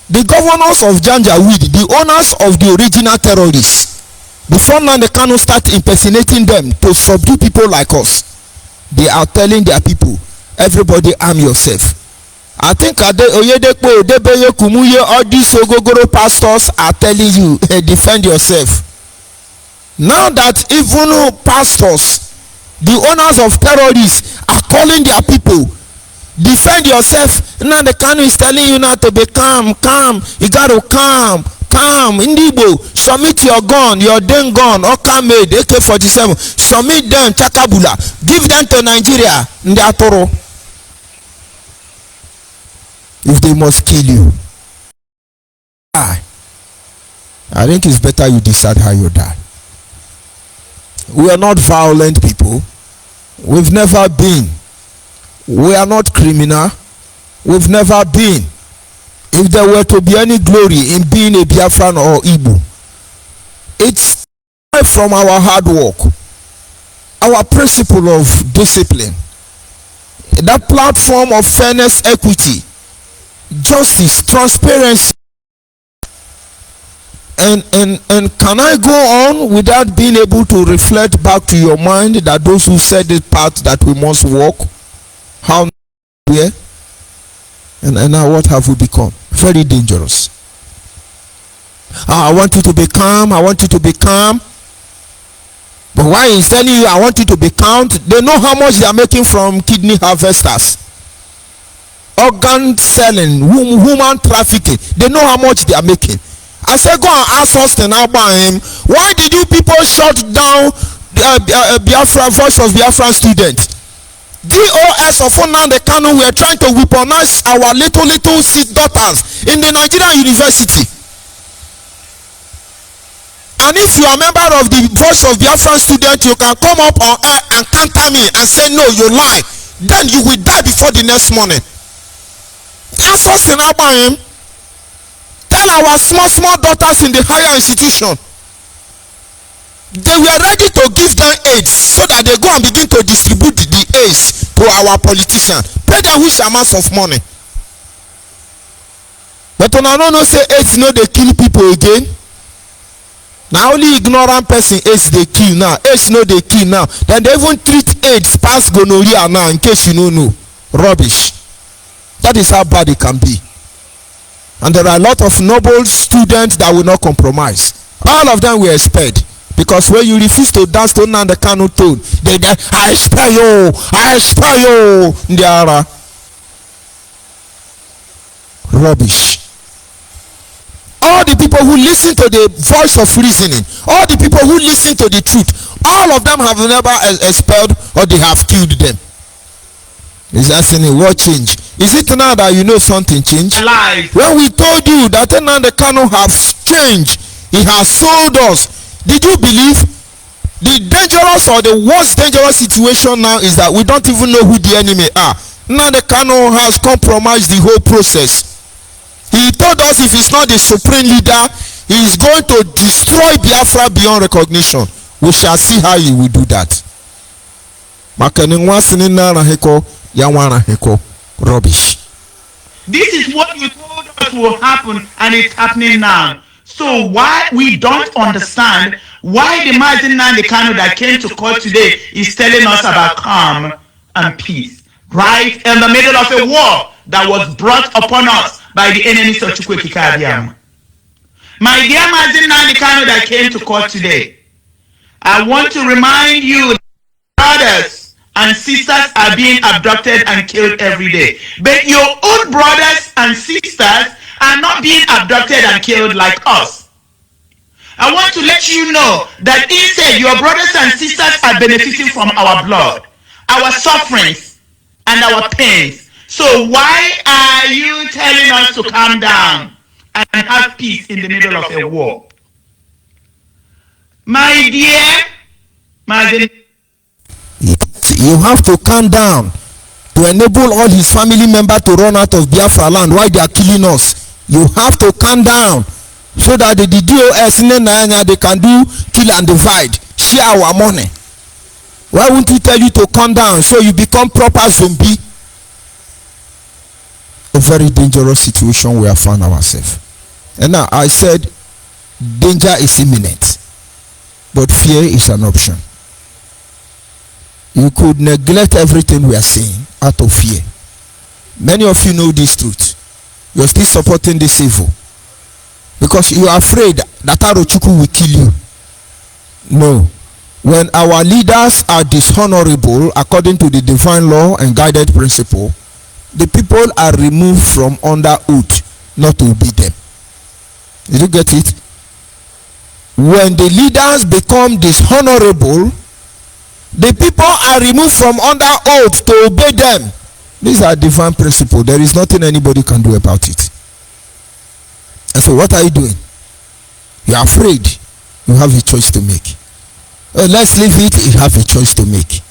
The governors of Janjaweed, the owners of the original terrorists, before Nnamdi Kanu start impersonating them to subdue people like us, they are telling their people, everybody arm yourself. I think Oyedepo, Odebeye, Kumuye, all these Ogogoro pastors are telling you, defend yourself. Now that even pastors, the owners of terrorists, are calling their people, defend yourself. Nnamdi Kanu is telling you now to be calm. You got to calm. Indibo, submit your gun, your den gun, Oka made AK-47. Submit them, Chakabula. Give them to Nigeria. Ndiatoro. If they must kill you, die. I think it's better you decide how you die. We are not violent people. We've never been. We are not criminal. We've never been. If there were to be any glory in being a Biafran or Igbo, it's from our hard work, our principle of discipline, that platform of fairness, equity, justice, transparency. And can I go on without being able to reflect back to your mind that those who said the path that we must walk, how where? And now what have we become? Very dangerous. I want you to be calm. I want you to be calm. But why he's telling you I want you to be calm? They know how much they are making from kidney harvesters, organ selling, human trafficking. They know how much they are making. I said, go and ask Austin Abraham, why did you people shut down Biafra, Voice of Biafra students? DOS of Nnamdi Kanu were trying to weaponize our little daughters in the Nigerian university. And if you are a member of the Voice of Biafra student, you can come up on air and counter me and say, no, you lie. Then you will die before the next morning. Ask Austin Abraham. even our small daughters in the higher institution, they were ready to give them aids so that they go and begin to distribute the aids to our politicians, pay them huge amounts of money. But una no know say AIDS no dey kill people again. Na only ignorant person AIDS dey kill now. AIDS no dey kill now. Then they even treat AIDS pass gonorrhea now, in case you no know. Rubbish. That is how bad it can be. And there are a lot of noble students that will not compromise. All of them were expelled. Because when you refuse to dance to Nnamdi Kanu tone, they I expel you, I expel you. Ndiara. Rubbish. All the people who listen to the voice of reasoning, all the people who listen to the truth, all of them have never expelled or they have killed them. He's asking me, what change? Is it now that you know something changed? Alive. When we told you that Nnamdi Kanu has changed, he has sold us, did you believe? The dangerous or the worst dangerous situation now is that we don't even know who the enemy are. Nnamdi Kanu has compromised the whole process. He told us if he's not the supreme leader, he is going to destroy Biafra beyond recognition. We shall see how he will do that. Rubbish. This is what you told us will happen, and it's happening now. So why we don't understand why the Mazi Nnamdi Kanu that came to court today is telling us about calm and peace, right in the middle of a war that was brought upon us by the enemies of Chukwuemeka Abiyama. My dear Mazi Nnamdi Kanu that came to court today, I want to remind you that brothers and sisters are being abducted and killed every day. But your own brothers and sisters are not being abducted and killed like us. I want to let you know that instead your brothers and sisters are benefiting from our blood, our sufferings, and our pains. So why are you telling us to calm down and have peace in the middle of a war? My dear, you have to calm down to enable all his family members to run out of Biafra land while they are killing us. You have to calm down so that the DOS they can do kill and divide, share our money. Why won't we tell you to calm down so you become proper zombie? A very dangerous situation we have found ourselves. And now I said danger is imminent, but fear is an option. You could neglect everything we are saying out of fear. Many of you know this truth. You are still supporting this evil because you are afraid that Arochukwu will kill you. No. When our leaders are dishonorable according to the divine law and guided principle, the people are removed from under oath not to obey them. Did you get it? When the leaders become dishonorable, the people are removed from under oath to obey them. These are divine principles. There is nothing anybody can do about it. And so what are you doing? You are afraid. You have a choice to make. Let's leave it. You have a choice to make.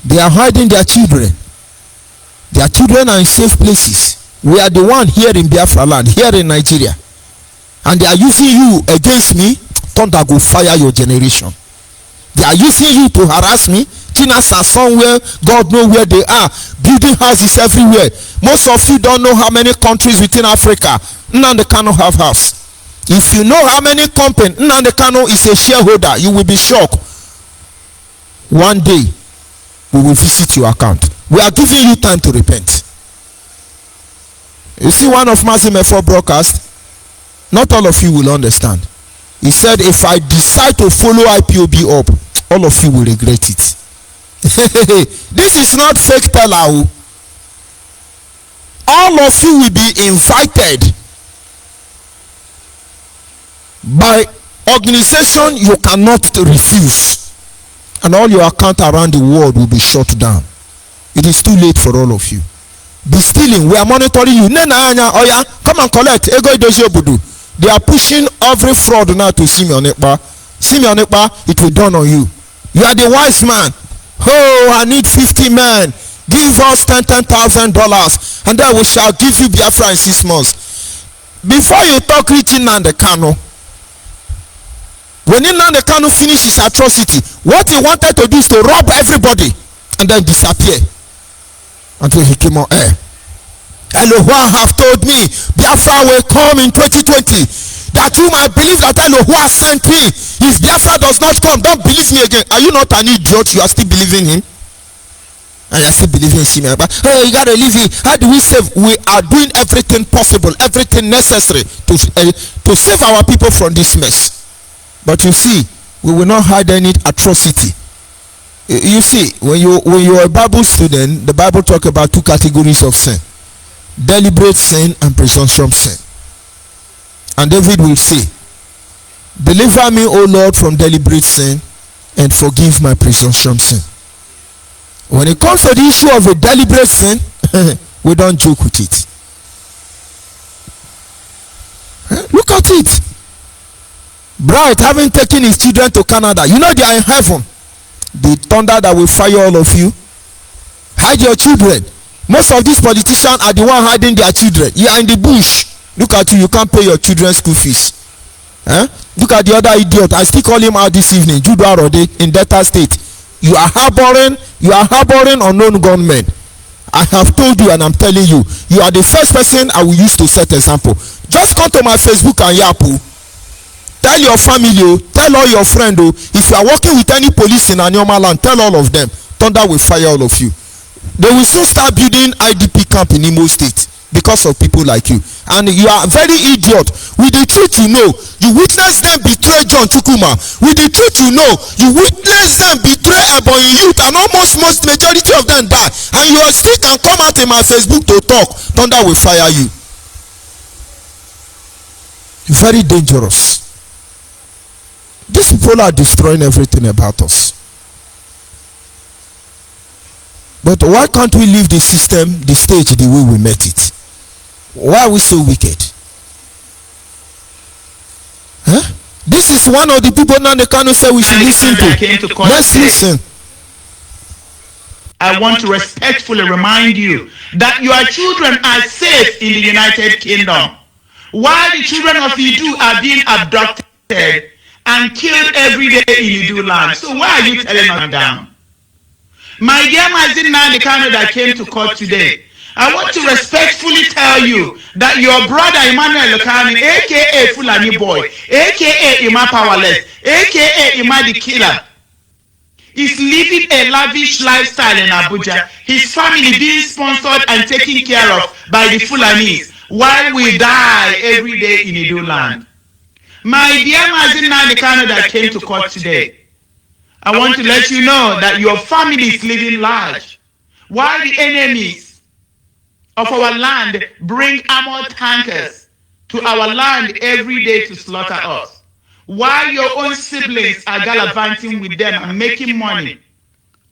They are hiding their children. Their children are in safe places. We are the one here in Biafra land, here in Nigeria. And they are using you against me. Thunder will fire your generation. They are using you to harass me. Chinas are somewhere, God knows where they are, building houses everywhere. Most of you don't know how many countries within Africa Nnamdi Kanu have house. If you know how many companies Nnamdi Kanu is a shareholder, you will be shocked. One day we will visit your account. We are giving you time to repent. You see one of Mazi Mefo broadcast, not all of you will understand. He said, if I decide to follow IPOB up, all of you will regret it. This is not fake teller. All of you will be invited by organization you cannot refuse, and all your account around the world will be shut down. It is too late for all of you. Be stealing. We are monitoring you. Oya, come and collect. Ego Idozi Obudu. They are pushing every fraud now to Simeon Ekpa. Simeon Ekpa, it will dawn on you. You are the wise man. Oh, I need 50 men. Give us $10,000, and then we shall give you Biafra in 6 months. before you talk reaching Nnamdi Kanu, when Nnamdi Kanu finished his atrocity, what he wanted to do is to rob everybody and then disappear until he came on air. Elohua have told me Biafra will come in 2020, that you might believe that Elohua sent me. If Biafra does not come, don't believe me again. Are you not an idiot? You are still believing him? And you are still believing him? But you gotta leave it. How do we save? We are doing everything possible, everything necessary to save our people from this mess. But you see, we will not hide any atrocity. You see, when you're a Bible student, the Bible talk about two categories of sin: deliberate sin and presumptuous sin. And David will say, deliver me, O Lord, from deliberate sin and forgive my presumptuous sin. When it comes to the issue of a deliberate sin, we don't joke with it. Look at it. Bright having taken his children to Canada, you know they are in heaven. The thunder that will fire all of you. Hide your children. Most of these politicians are the one hiding their children. You are in the bush. Look at you can't pay your children's school fees. Look at the other idiot. I still call him out this evening, Jude Arode in Delta State. You are harboring unknown gunmen. I have told you and I'm telling you, you are the first person I will use to set example. Just come to my Facebook and Yapu. Tell your family, tell all your friends, if you are working with any police in Anyoma land, tell all of them. Thunder will fire all of you. They will soon start building IDP camp in Imo State because of people like you. And you are very idiot. With the truth you know, you witness them betray John Chukuma. With the truth you know, you witness them betray Ebonyi youth, and almost majority of them die. And you still can come out in my Facebook to talk. Thunder will fire you. Very dangerous. These people are destroying everything about us. But why can't we leave the system, the stage, the way we met it? Why are we so wicked? This is one of the people Nnamdi Kanu said we should listen to. Let's listen. I want to respectfully remind you that your children are safe in the United Kingdom, while the children of Idu are being abducted and killed every day in Idu land. So why are you telling us down? My dear Mazin Nnamdi Kanu that came to court today, I want to respectfully tell you that your brother Emmanuel Kanu, aka Fulani Boy, aka Ima Powerless, aka Ima the Killer, is living a lavish lifestyle in Abuja. His family being sponsored and taken care of by the Fulanis, while we die every day in Idu land. My dear Mazin Nnamdi Kanu that came to court today, I want to let you know that your family is living large, while the enemies of our land bring armored tankers to our land every day to slaughter us, while your own siblings are gallivanting with them and making money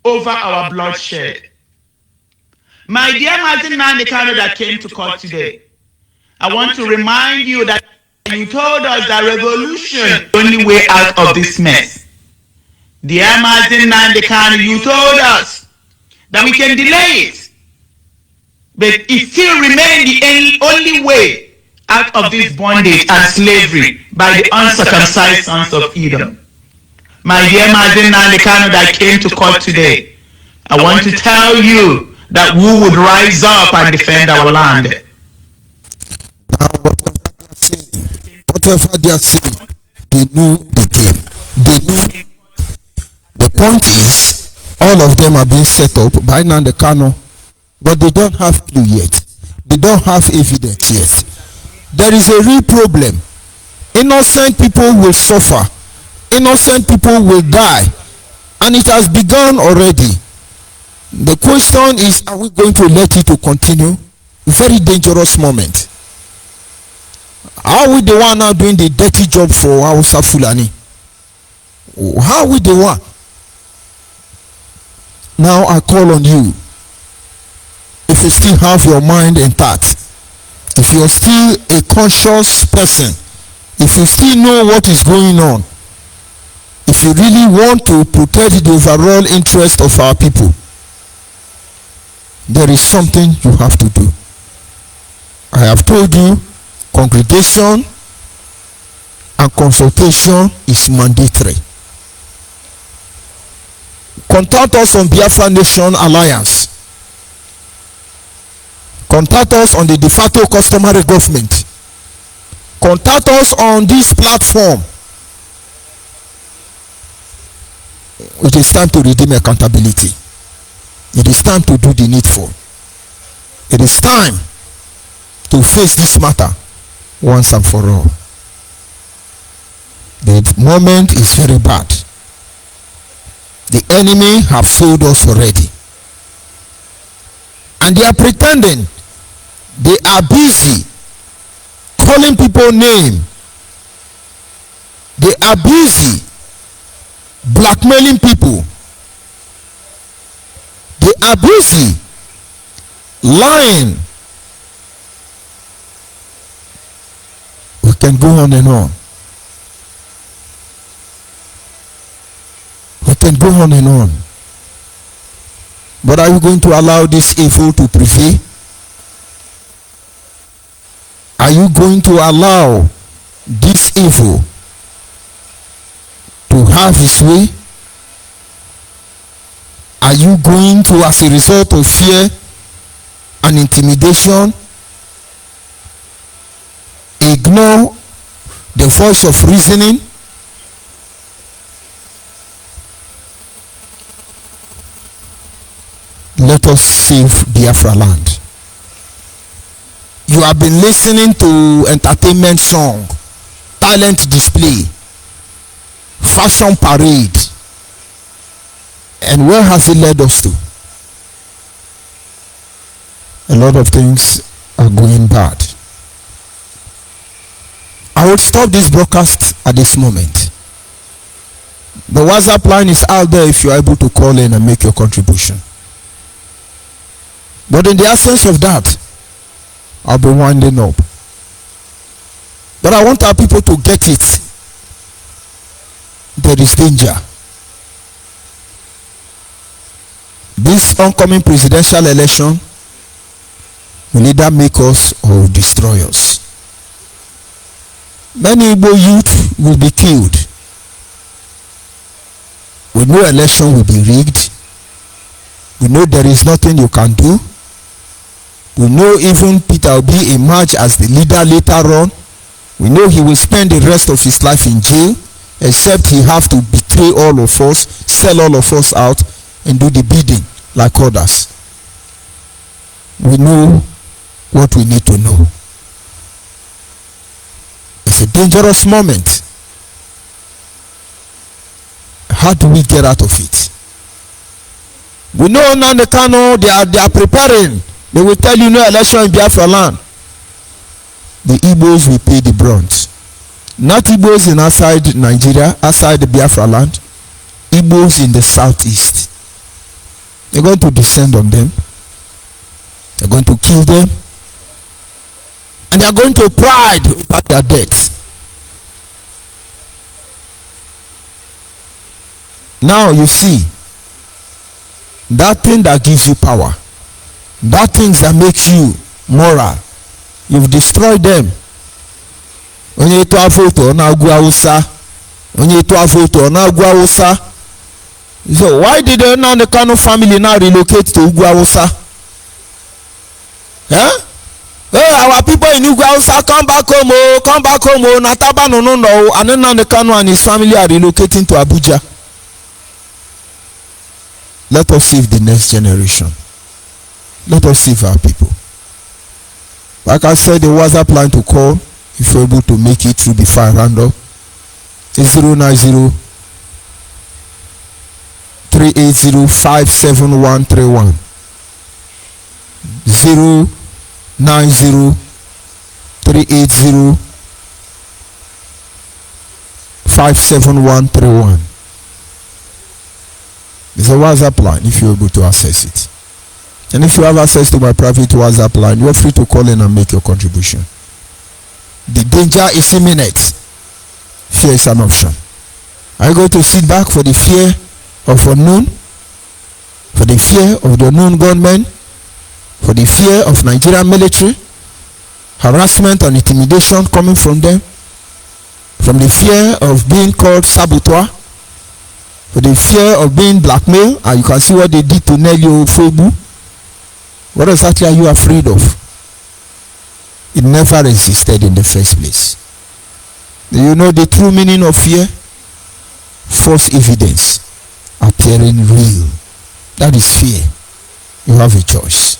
over our bloodshed. My dear Mazin Nnamdi Kanu that came to court today, I want to remind you that you told us that revolution is the only way out of this mess. Dear Mazin Nnamdi Kanu, you told us that we can delay it, but it still remains the only way out of this bondage and slavery by the uncircumcised sons of Edom. My dear Mazin Nnamdi Kanu that came to court today, I want to tell you that we would rise up and defend our land. Whatever they are saying, they know the game. They know. The point is, all of them are being set up by Nnamdi Kanu, but they don't have clue yet. They don't have evidence yet. There is a real problem. Innocent people will suffer. Innocent people will die. And it has begun already. The question is, are we going to let it to continue? Very dangerous moment. Are we the one now doing the dirty job for Hausa Fulani? How are we the one? Now I call on you. If you still have your mind intact, if you're still a conscious person, if you still know what is going on, if you really want to protect the overall interest of our people, there is something you have to do. I have told you Congregation and consultation is mandatory. Contact us on Biafra Nation Alliance. Contact us on the de facto customary government. Contact us on this platform. It is time to redeem accountability. It is time to do the needful. It is time to face this matter once and for all. The moment is very bad. The enemy have failed us already. And they are pretending. They are busy calling people name. They are busy blackmailing people. They are busy lying. We can go on and on. We can go on and on. But are you going to allow this evil to prevail? Are you going to allow this evil to have its way? Are you going to, as a result of fear and intimidation, ignore the voice of reasoning? Let us save Biafra land. You have been listening to entertainment song, talent display, fashion parade, and where has it led us to? A lot of things are going bad. I will stop this broadcast at this moment. The WhatsApp line is out there if you are able to call in and make your contribution. But in the absence of that, I'll be winding up. But I want our people to get it. There is danger. This oncoming presidential election will either make us or destroy us. Many Igbo youth will be killed. We know election will be rigged. We know there is nothing you can do. We know even Peter Obi emerge as the leader later on. We know he will spend the rest of his life in jail, except he have to betray all of us, sell all of us out, and do the bidding like others. We know what we need to know. It's a dangerous moment. How do we get out of it? We know now the Kano, they are preparing. They will tell you no election in Biafra land. The Igbos will pay the brunt. Not Igbos in outside Nigeria, outside the Biafra land. Igbos in the southeast. They're going to descend on them. They're going to kill them. And they are going to pride over their deaths. Now you see, that thing that gives you power, that things that make you moral, you've destroyed them. Onye to avoto na agwa Hausa. Onye to avoto na agwa Hausa. So why did the Nnamdi Kanu family now relocate to Ugwu Hausa? Hey, our people in Ugwu Hausa, come back home, oh, come back home, oh, Nataba no. And then Nnamdi Kanu and his family are relocating to Abuja. Let us save the next generation. Let us save our people. Like I said, the WhatsApp line to call, if you're able to make it through before I round up, is 090 380 57131. 090 380 57131. It's a WhatsApp line if you're able to access it. And if you have access to my private WhatsApp line, you're free to call in and make your contribution. The danger is imminent. Fear is an option. Are you going to sit back for the fear of unknown? For the fear of the unknown gunmen? For the fear of Nigerian military? harassment and intimidation coming from them, from the fear of being called saboteur, for the fear of being blackmailed. And you can see what they did to Nelly Ofobu. What exactly are you afraid of? It never existed in the first place. Do you know the true meaning of fear? False evidence appearing real. That is fear. You have a choice.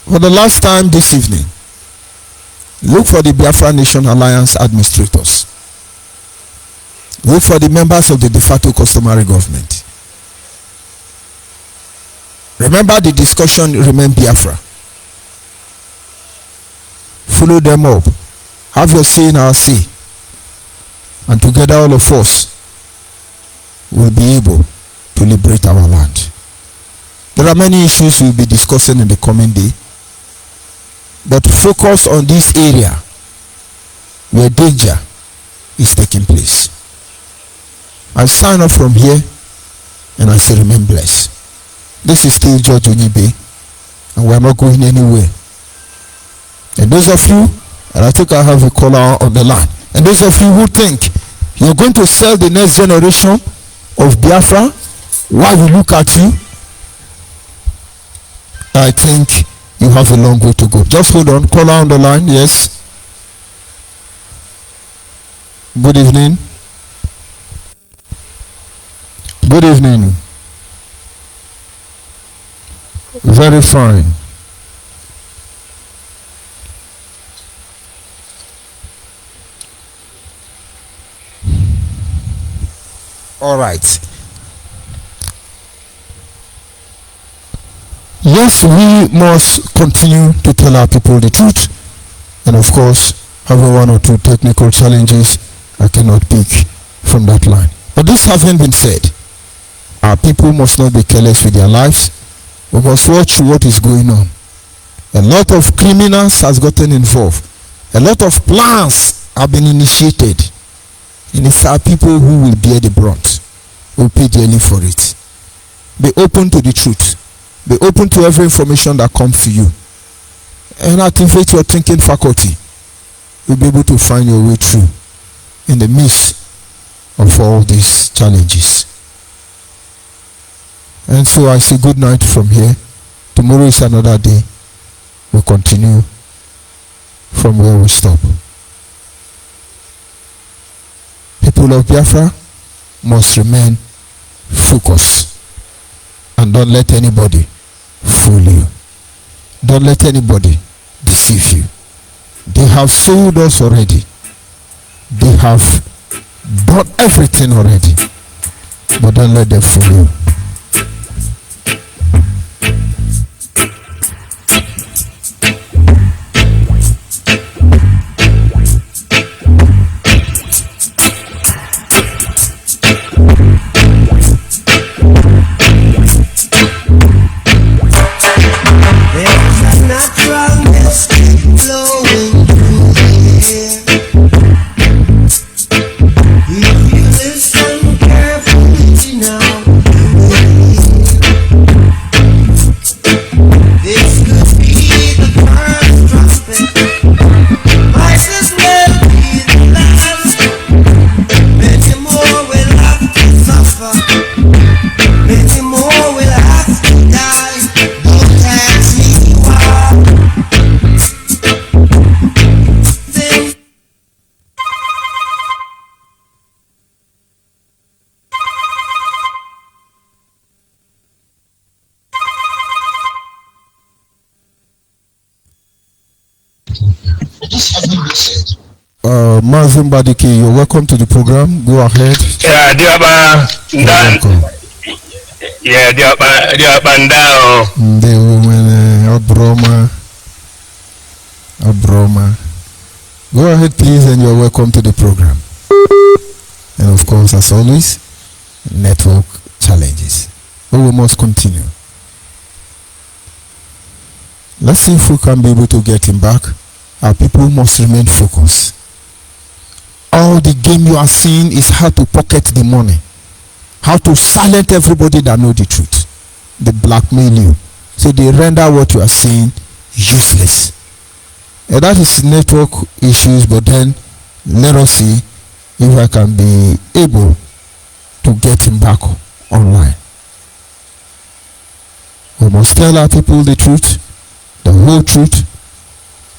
For the last time this evening, look for the Biafra Nation Alliance administrators. Look for the members of the de facto customary government. Remember the discussion, Remain Biafra. Follow them up. Have your say in our say. And together all of us will be able to liberate our land. There are many issues we'll be discussing in the coming day. But focus on this area where danger is taking place. I sign off from here and I say remain blessed. This is still George Onyibe and we are not going anywhere. And those of you, and I think I have a caller on the line, and those of you who think you're going to sell the next generation of Biafra while we look at you, I think you have a long way to go. Just hold on. Caller on the line. Yes. Good evening. Good evening. Very fine. All right. Yes, we must continue to tell our people the truth. And of course, having one or two technical challenges, I cannot pick from that line. But this having been said, our people must not be careless with their lives. We must watch what is going on. A lot of criminals has gotten involved. A lot of plans have been initiated. And it's our people who will bear the brunt. Will pay dearly for it. Be open to the truth. Be open to every information that comes to you. And activate your thinking faculty. You'll be able to find your way through in the midst of all these challenges. And so I say good night from here. Tomorrow is another day. We'll continue from where we stop. People of Biafra must remain focused. And don't let anybody fool you. Don't let anybody deceive you. They have sold us already. They have done everything already. But don't let them fool you. Mazin Badiki, you're welcome to the program. Go ahead. Abroma. Go ahead, please, and you're welcome to the program. And of course, as always, network challenges. But we must continue. Let's see if we can be able to get him back. Our people must remain focused. All the game you are seeing is how to pocket the money, how to silence everybody that knows the truth. they blackmail you. So they render what you are saying useless. That is network issues, but then let us see if I can be able to get him back online. We must tell our people the truth, the whole truth,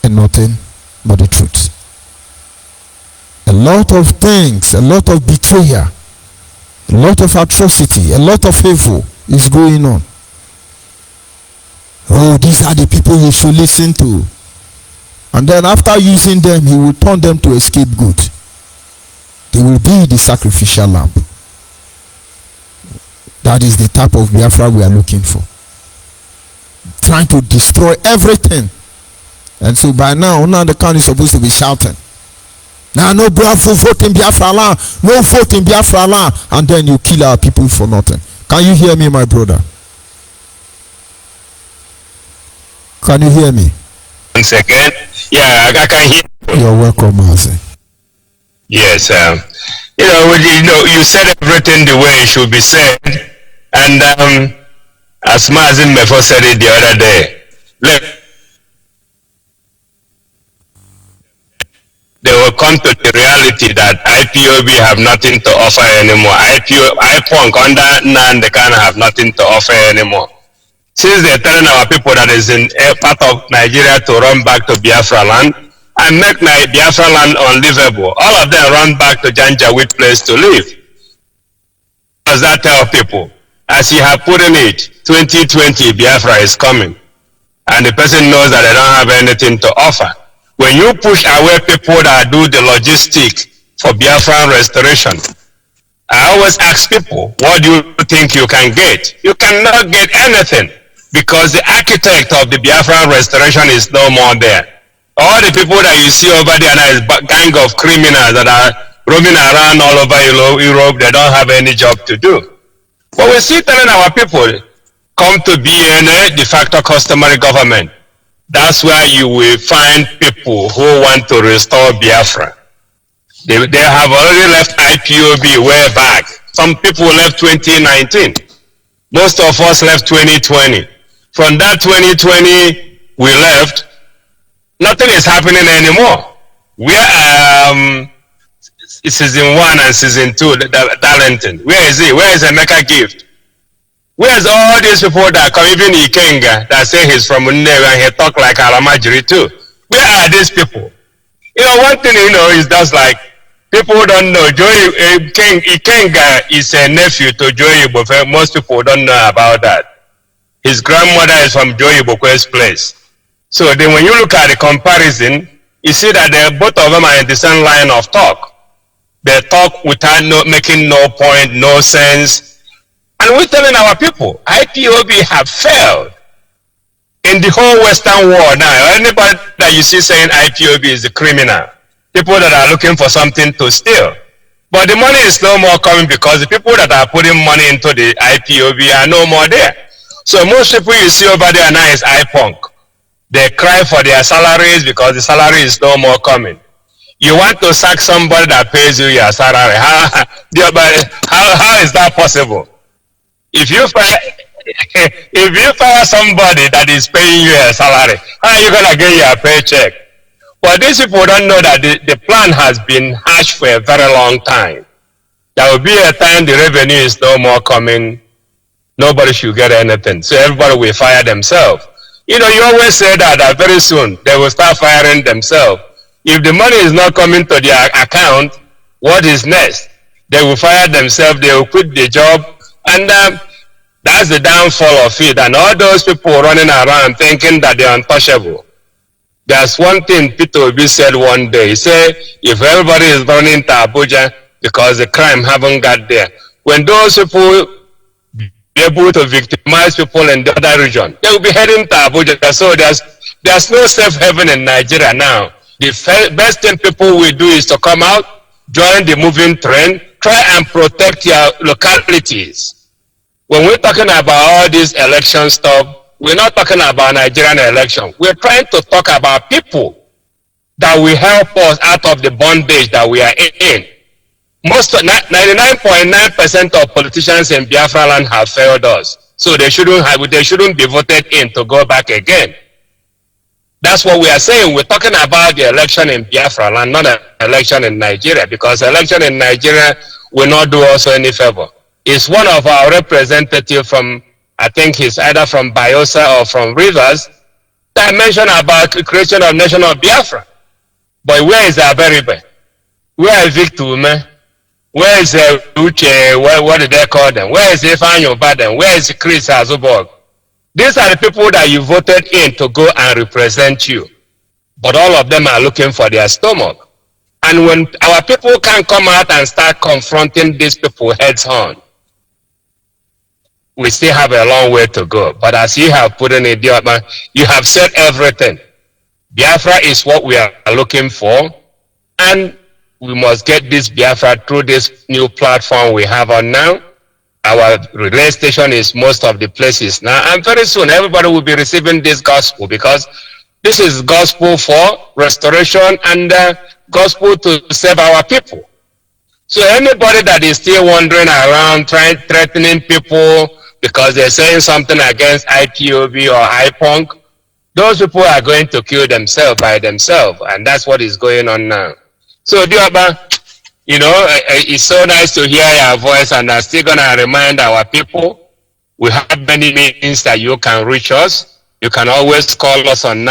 and nothing but the truth. A lot of things, a lot of betrayal, a lot of atrocity, a lot of evil is going on. Oh, these are the people you should listen to. And then after using them, he will turn them to a scapegoat. They will be the sacrificial lamb. That is the type of Biafra we are looking for. Trying to destroy everything. And so by now the country is supposed to be shouting, now no bravo, vote in Biafra land, no vote in Biafra land, and then you kill our people for nothing. Can you hear me, my brother? Can you hear me? Once again, yeah, I can hear you. You're welcome, Mazi. Yes, you said everything the way it should be said, and as Mazi Mefo said it the other day, they will come to the reality that IPOB have nothing to offer anymore. IPONC under NAN, they can't have nothing to offer anymore. Since they're telling our people that is in a part of Nigeria to run back to Biafra land and make Biafra land unlivable, all of them run back to Janjaweed place to live. What does that tell people? As you have put in it, 2020 Biafra is coming, and the person knows that they don't have anything to offer. When you push away people that do the logistics for Biafran restoration, I always ask people, what do you think you can get? You cannot get anything, because the architect of the Biafran restoration is no more there. All the people that you see over there now is a gang of criminals that are roaming around all over Europe. They don't have any job to do. But we're still telling our people, come to BNA, de facto customary government. That's where you will find people who want to restore Biafra. They have already left IPOB way back. Some people left 2019. Most of us left 2020. From that 2020 we left, nothing is happening anymore. We are season 1 and season 2, Darlington. Where is he? Where is Emeka Gift? Where's all these people that come, even Ikenga, that say he's from Unnewi and he talk like Alamajiri too? Where are these people? One thing is just like, people don't know, Ikenga is a nephew to Joy Igbofe. Most people don't know about that. His grandmother is from Joy Igbope's place. So then when you look at the comparison, you see that both of them are in the same line of talk. They talk without making no point, no sense. And we're telling our people, IPOB have failed in the whole Western world now. Anybody that you see saying IPOB is a criminal, people that are looking for something to steal. But the money is no more coming because the people that are putting money into the IPOB are no more there. So most people you see over there now is IPONC. They cry for their salaries because the salary is no more coming. You want to sack somebody that pays you your salary. How is that possible? If you fire somebody that is paying you a salary, how are you going to get your paycheck? But these people don't know that the plan has been hatched for a very long time. There will be a time the revenue is no more coming. Nobody should get anything. So everybody will fire themselves. You always say that very soon they will start firing themselves. If the money is not coming to their account, what is next? They will fire themselves, they will quit the job, and that's the downfall of it. And all those people running around thinking that they're untouchable. There's one thing Peter Obi said one day. He said, if everybody is running to Abuja because the crime haven't got there, when those people be able to victimize people in the other region, they will be heading to Abuja. So there's no safe haven in Nigeria now. The best thing people will do is to come out, join the moving train, try and protect your localities. When we're talking about all this election stuff, we're not talking about Nigerian election. We're trying to talk about people that will help us out of the bondage that we are in. 99.9% of politicians in Biafra land have failed us. So they shouldn't be voted in to go back again. That's what we are saying. We're talking about the election in Biafra land, not an election in Nigeria, because election in Nigeria will not do us any favor. It's one of our representatives from, I think he's either from Bayelsa or from Rivers, that mentioned about the creation of nation of Biafra. But where is Aberibe? Where is Victor Ume? Where is Uche? What did they call them? Where is Ifeanyi Ubadan? Where is Chris Azubog? These are the people that you voted in to go and represent you. But all of them are looking for their stomach. And when our people can come out and start confronting these people heads on, we still have a long way to go. But as you have put in it, you have said everything. Biafra is what we are looking for. And we must get this Biafra through this new platform we have on now. Our relay station is most of the places now, and very soon everybody will be receiving this gospel, because this is gospel for restoration and gospel to save our people. So anybody that is still wandering around threatening people because they're saying something against IPOB or IPONC, those people are going to kill themselves by themselves, and that's what is going on now. So Dioba, you know, it's so nice to hear your voice, and I'm still going to remind our people, we have many means that you can reach us. You can always call us on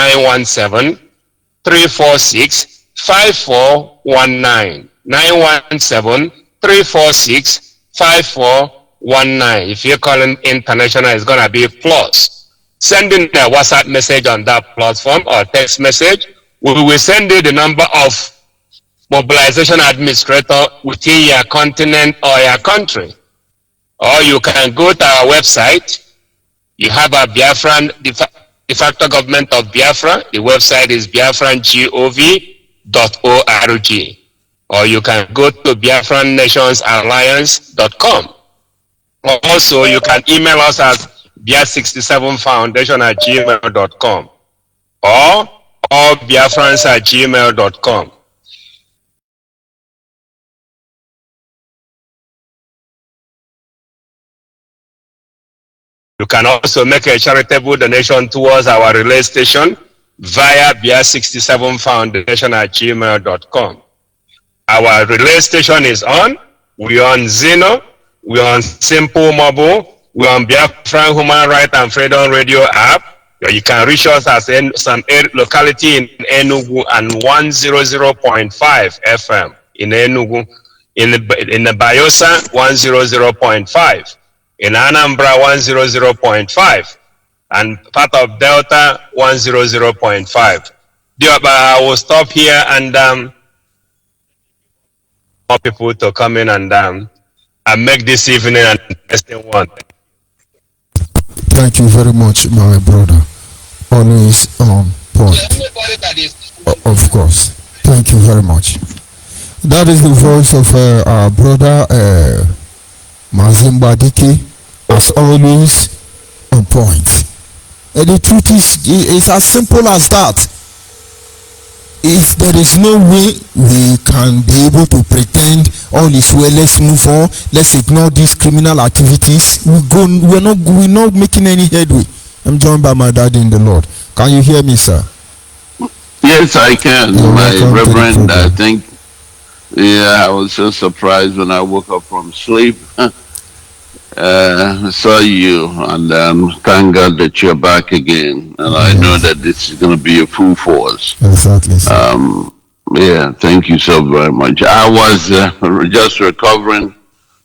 917-346-5419. 917-346-5419. If you're calling international, it's going to be plus. Send in a WhatsApp message on that platform or text message. We will send you the number of mobilization administrator within your continent or your country. Or you can go to our website. You have a Biafran de facto government of Biafra. The website is biafrangov.org. Or you can go to biafrannationsalliance.com. Also, you can email us at bia67foundation@gmail.com or biafrans@gmail.com. You can also make a charitable donation towards our relay station via bia67foundation@gmail.com. Our relay station is on. We're on Zeno. We're on Simple Mobile. We're on Biafran Human Rights and Freedom Radio app. You can reach us as in some locality in Enugu and 100.5 FM in Enugu. In the Bayelsa, 100.5. In Anambra, 100.5, and part of Delta, 100.5. I will stop here and more people to come in and make this evening an interesting one. Thank you very much, my brother. Always on point. Of course. Thank you very much. That is the voice of our brother Mazimba Dike, as always, on point. And the truth is, it's as simple as that. If there is no way we can be able to pretend all is well, let's move on, let's ignore these criminal activities, we're not making any headway. I'm joined by my dad in the Lord. Can you hear me, sir? Yes, I can. My Reverend, I think, I was so surprised when I woke up from sleep. Saw you, and thank God that you're back again. And I know that this is going to be a full force. Exactly. Yeah, thank you so very much. I was just recovering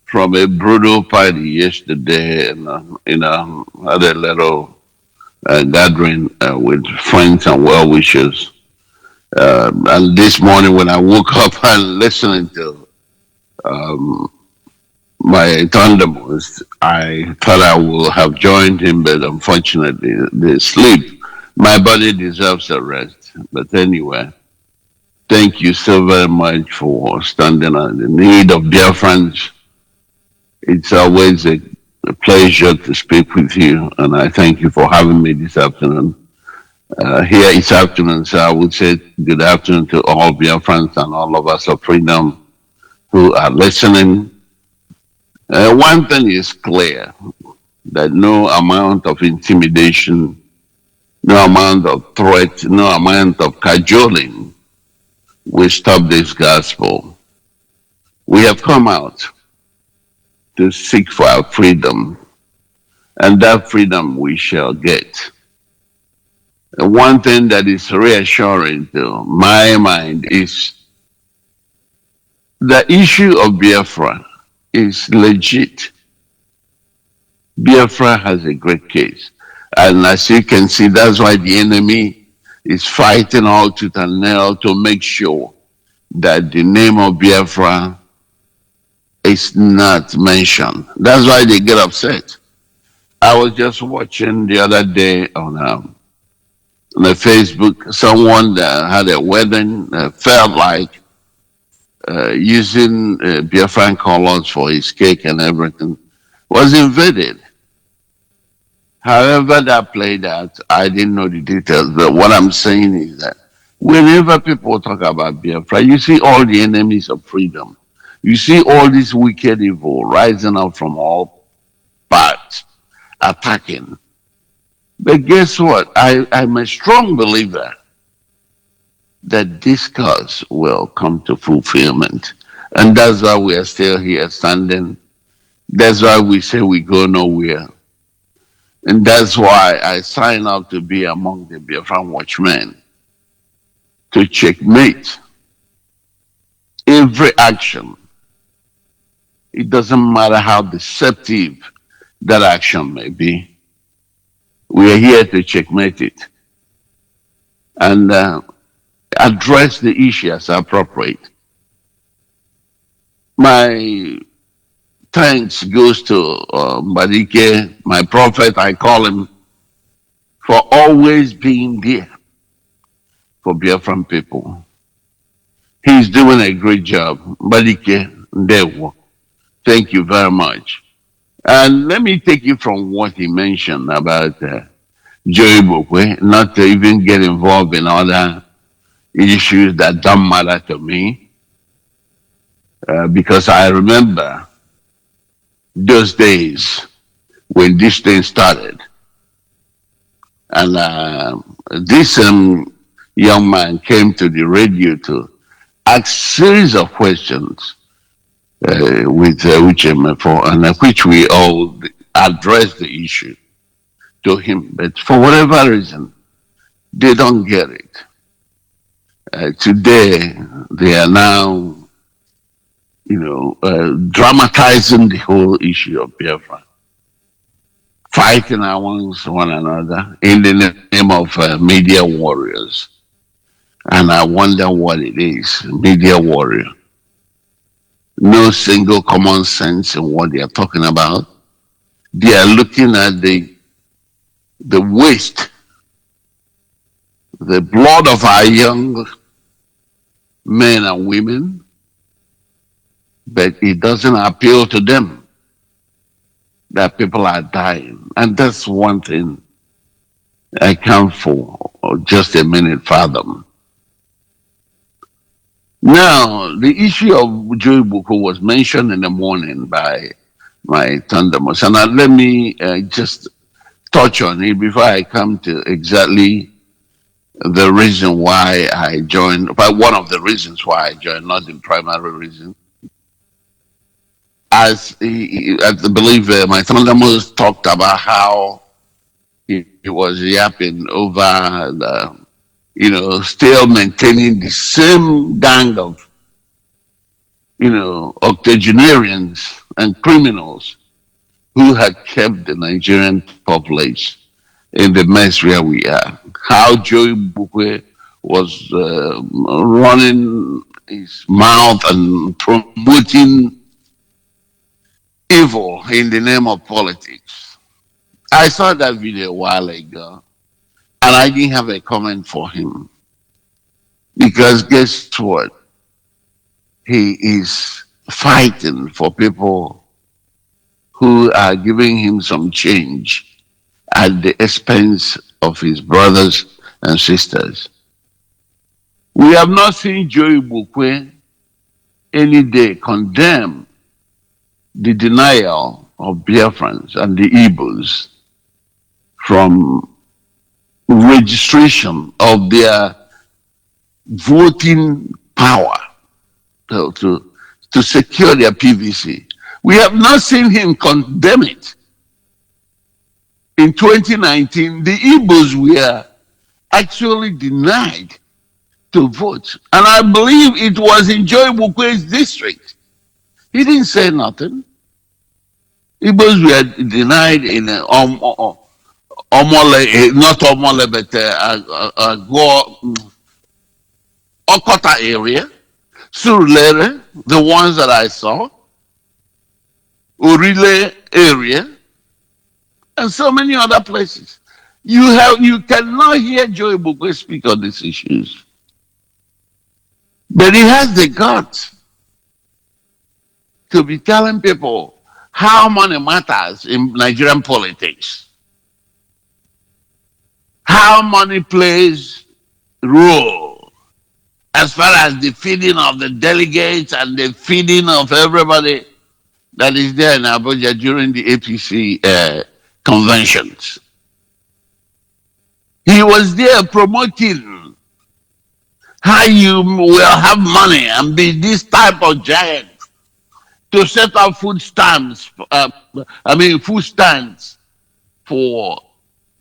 from a brutal party yesterday, and had a little gathering with friends and well-wishers. And this morning when I woke up and listening to my Thunderbolts, I thought I would have joined him, but unfortunately, the sleep. My body deserves a rest. But anyway, thank you so very much for standing on the need of dear friends. It's always a pleasure to speak with you, and I thank you for having me this afternoon. Here this afternoon, so I would say good afternoon to all dear friends and all of us of freedom who are listening. One thing is clear. that no amount of intimidation, no amount of threat, no amount of cajoling will stop this gospel. We have come out to seek for our freedom, and that freedom we shall get. And one thing that is reassuring to my mind is the issue of Biafra is legit. Biafra has a great case. And as you can see, that's why the enemy is fighting all tooth and nail to make sure that the name of Biafra is not mentioned. That's why they get upset. I was just watching the other day on the Facebook, someone that had a wedding felt like using Biafran colors for his cake and everything was invaded. However that played out, I didn't know the details, but what I'm saying is that whenever people talk about Biafra, you see all the enemies of freedom. You see all this wicked evil rising up from all parts, attacking. But guess what? I'm a strong believer that this cause will come to fulfillment. And that's why we are still here standing. That's why we say we go nowhere. And that's why I sign up to be among the Biafran watchmen, to checkmate every action. It doesn't matter how deceptive that action may be. We are here to checkmate it and address the issue as appropriate. My thanks goes to Mbadike, my prophet, I call him, for always being there for Biafran people. He's doing a great job. Mbadike, Ndewo, thank you very much. And let me take you from what he mentioned about Joey Bukwe, not to even get involved in other issues that don't matter to me, because I remember those days when this thing started. And this young man came to the radio to ask series of questions with Uchemefo, and which we all addressed the issue to him. But for whatever reason, they don't get it. Today, they are now dramatizing the whole issue of Biafra, fighting amongst one another in the name of media warriors. And I wonder what it is, media warrior. No single common sense in what they are talking about. They are looking at the waste, the blood of our young men and women, but it doesn't appeal to them that people are dying. And that's one thing I can't for just a minute fathom. Now, the issue of Joey Bukwe was mentioned in the morning by my Thundermos, and let me just touch on it before I come to exactly the reason why I joined, but one of the reasons why I joined, not the primary reason. As I believe my Thundermos talked about how he was yapping over the, still maintaining the same gang of, octogenarians and criminals who had kept the Nigerian populace in the mess where we are. How Joey Bukwe was running his mouth and promoting evil in the name of politics. I saw that video a while ago, and I didn't have a comment for him. Because guess what? He is fighting for people who are giving him some change at the expense of his brothers and sisters. We have not seen Joey Bukwe any day condemn the denial of Biafrans and the Igbos from registration of their voting power to secure their PVC. We have not seen him condemn it. In 2019, the Igbos were actually denied to vote. And I believe it was in Joy Bukwe's district. He didn't say nothing. Igbos were denied in Omole, not Omole, but Okota area, Surulere, the ones that I saw, Urile area, and so many other places. You cannot hear Joy Bukwe speak on these issues. But he has the guts to be telling people how money matters in Nigerian politics, how money plays a role as far as the feeding of the delegates and the feeding of everybody that is there in Abuja during the APC conventions. He was there promoting how you will have money and be this type of giant to set up food stands for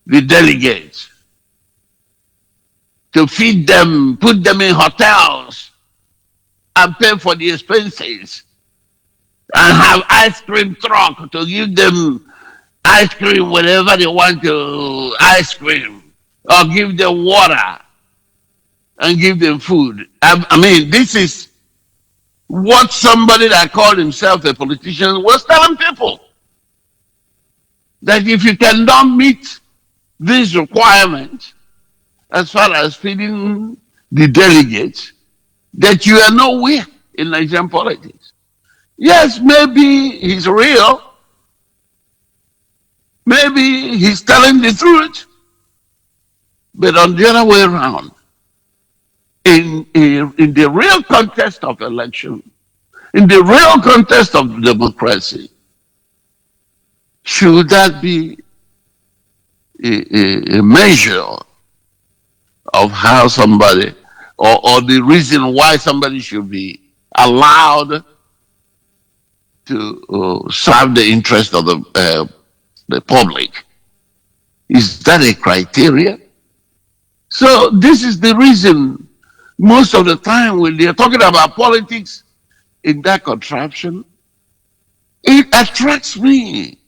the delegates, to feed them, put them in hotels, and pay for the expenses, and have ice cream truck to give them ice cream whenever they want to ice cream, or give them water and give them food. I mean, this is what somebody that called himself a politician was telling people. That if you cannot meet these requirements as far as feeding the delegates, that you are nowhere in Nigerian politics. Yes, maybe he's real. Maybe he's telling the truth. But on the other way around, in the real contest of election, in the real contest of democracy, should that be a measure of how somebody, or the reason why somebody should be allowed to serve the interest of the public? Is that a criteria? So this is the reason most of the time when they're talking about politics in that contraption, it attracts me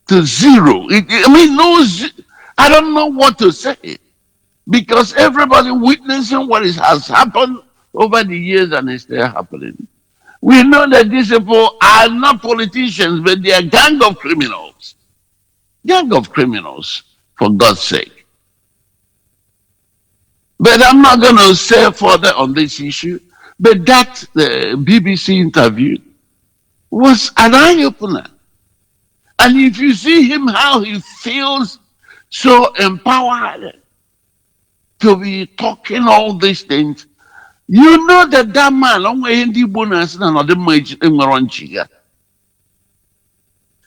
to zero. I don't know what to say, because everybody witnessing what has happened over the years and is still happening. We know that these people are not politicians, but they are gang of criminals. Gang of criminals, for God's sake. But I'm not going to say further on this issue. But that BBC interview was an eye-opener. And if you see him, how he feels so empowered to be talking all these things, you know that that man,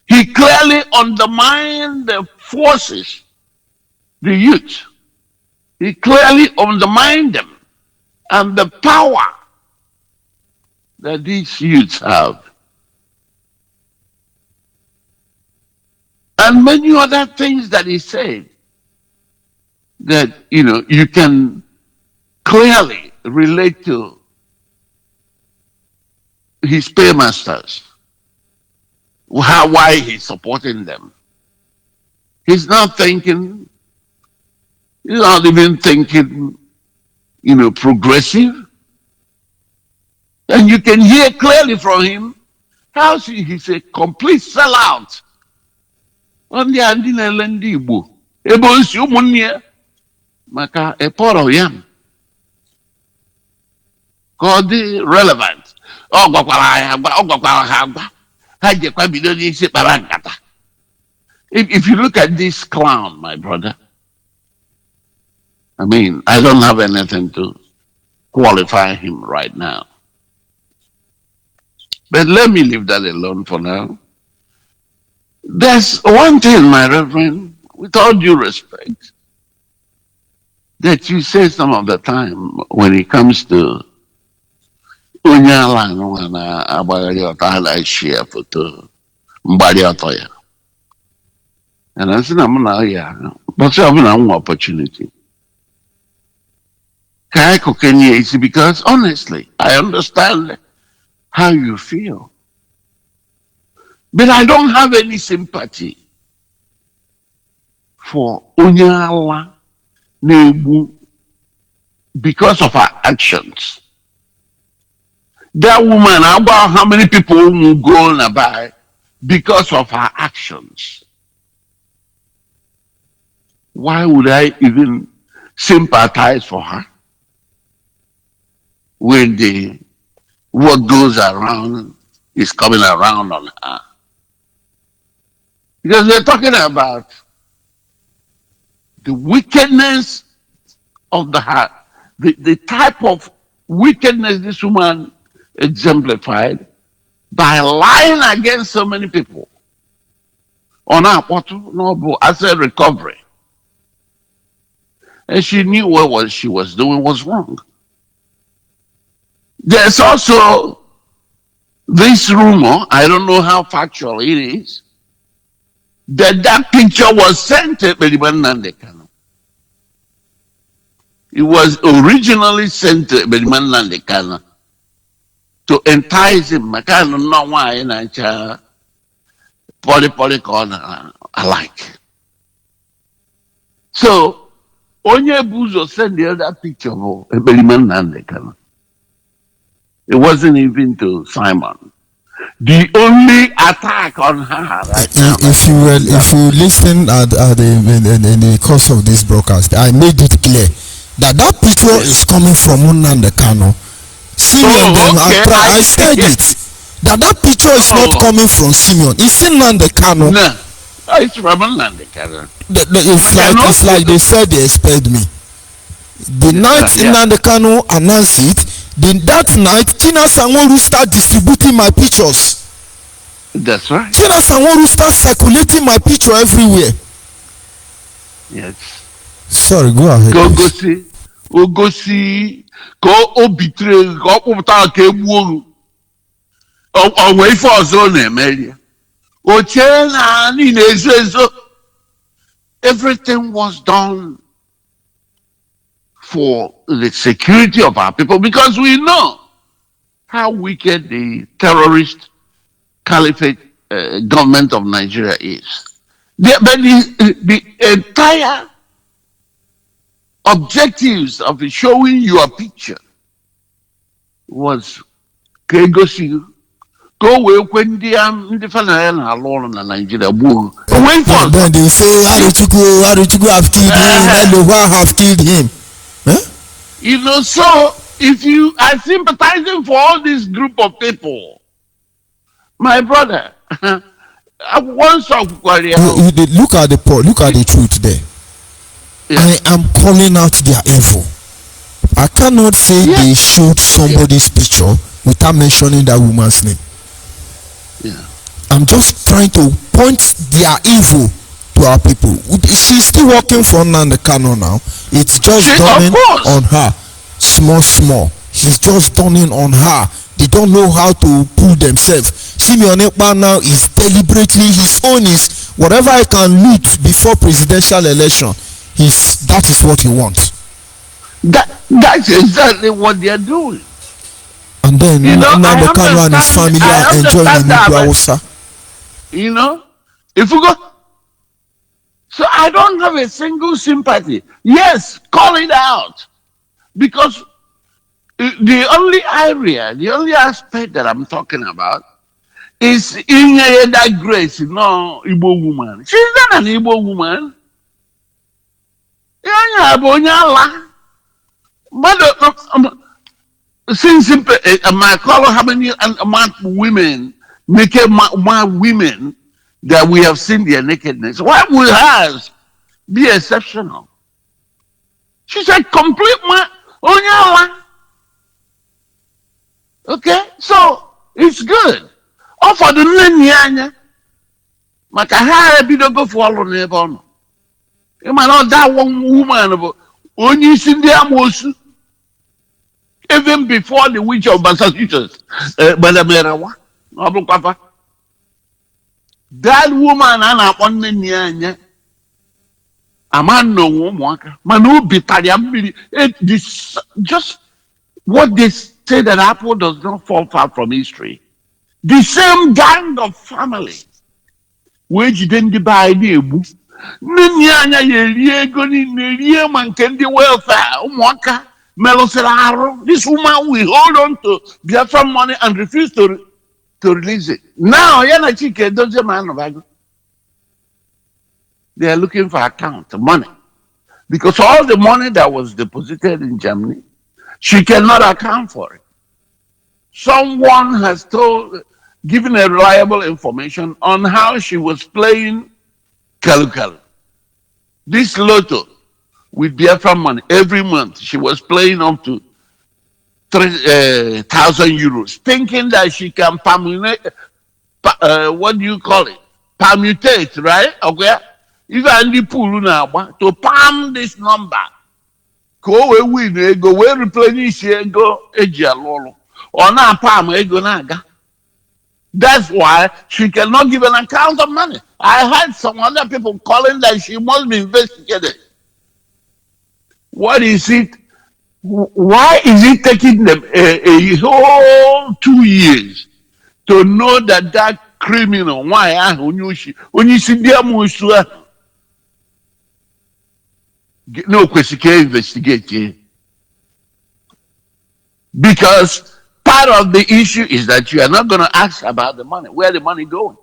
he clearly undermined the forces, the youth. He clearly undermined them and the power that these youths have. And many other things that he said that, you can clearly relate to his paymasters, why he's supporting them. He's not thinking, he's not even thinking, progressive. And you can hear clearly from him how he's a complete sellout. On the Andina Lendibu, Ebos Umunia, Maka, a part of yam. Called the relevant. If you look at this clown, my brother, I don't have anything to qualify him right now. But let me leave that alone for now. There's one thing, my Reverend, with all due respect, that you say some of the time when it comes to Unyala na Abayota like share photo Mbadi. And I said, I'm not here, but I have an opportunity. It's because honestly, I understand how you feel. But I don't have any sympathy for Unyala Nebu because of her actions. That woman, about how many people will go by because of her actions. Why would I even sympathize for her when what goes around is coming around on her? Because they're talking about the wickedness of the heart, the type of wickedness this woman exemplified by lying against so many people on her portal, asset recovery. And she knew what she was doing was wrong. There's also this rumor, I don't know how factual it is, that picture was sent to Bediman Nandekano. It was originally sent to Bediman Nandekano to entice him. I can't know why in a poly corner alike. So, Onye Buzo sent the other picture of Bediman Nandekano. It wasn't even to Simon. The only attack on her right now. If you listen in the course of this broadcast, I made it clear that picture is coming from Nnamdi Kanu. Simeon, I said it. That picture is not coming from Simeon. It's Nnamdi Kanu. No, it's from Nnamdi Kanu. It's like they said they expect me. The night Nnamdi Kanu announced it, that night, Tina Sanwo-Olu start distributing my pictures. That's right. Tina Sanwo-Olu start circulating my picture everywhere. Yes. Sorry, go ahead. Go see. Go betray. Go put ke buoru. O wait for zone Emilia. O chena ni nezo. Everything was done for the security of our people, because we know how wicked the terrorist caliphate government of Nigeria is. But the entire objectives of showing your picture was Kegosi. Go away when the final alone in Nigeria. Then they say, how did you go have killed him? Why have killed him? Huh? You know, so if you are sympathizing for all this group of people, my brother, once of look at the truth there. Yeah. I am calling out their evil. I cannot say they showed somebody's picture without mentioning that woman's name. Yeah. I'm just trying to point their evil to our people. She's still working for Nnamdi Kanu now. It's just dawning on her. Small. She's just dawning on her. They don't know how to pull themselves. Simeon Ekpa now is deliberately, his own is whatever I can loot before presidential election. That is what he wants. That's exactly what they are doing. And then Nnamdi Kanu and his family are enjoying the Hausa. You know, if we go. So I don't have a single sympathy. Yes, call it out. Because the only aspect that I'm talking about is in that grace, Igbo woman. She's not an Igbo woman. But since my color, how many women, women that we have seen their nakedness, why would hers be exceptional? She's a complete man. Okay, so it's good. For the maka ha ebidogo fọlụ n'ebe ọ nọ. Ịmana that one woman bụ onye isi ndị amoosu even before the witch of Massachusetts gbadamerawa ọ bụkwafa. That woman a na-akpọ nne ya anya ama nnọnwụ ụmụaka mana obi tara ya mmiri. Just what they say that apple does not fall far from history. The same gang of family wee jide ndị be anyị na-egbu. Nne ya anya ya erie ego niile rie ma nke ndị welfare ụmụaka merụsịrị arụ. This woman will hold on to Biafra money and refuse to release it. Now ya na Chike Edozie ma anọbago. They are looking for account money because all the money that was deposited in Germany, she cannot account for it. Someone has given a reliable information on how she was playing Kalu. This lotto with Biafra money every month, she was playing up to 3,000 euros, thinking that she can what do you call it? Permutate, right? Okay. Even the pool to palm this number. Go away win ego, we replenish ego ejialolo. Or na palm ego naga. That's why she cannot give an account of money. I heard some other people calling that she must be investigated. What is it? Why is it taking them a whole 2 years to know that criminal? Why? No question can investigate. Because part of the issue is that you are not going to ask about the money. Where the money going?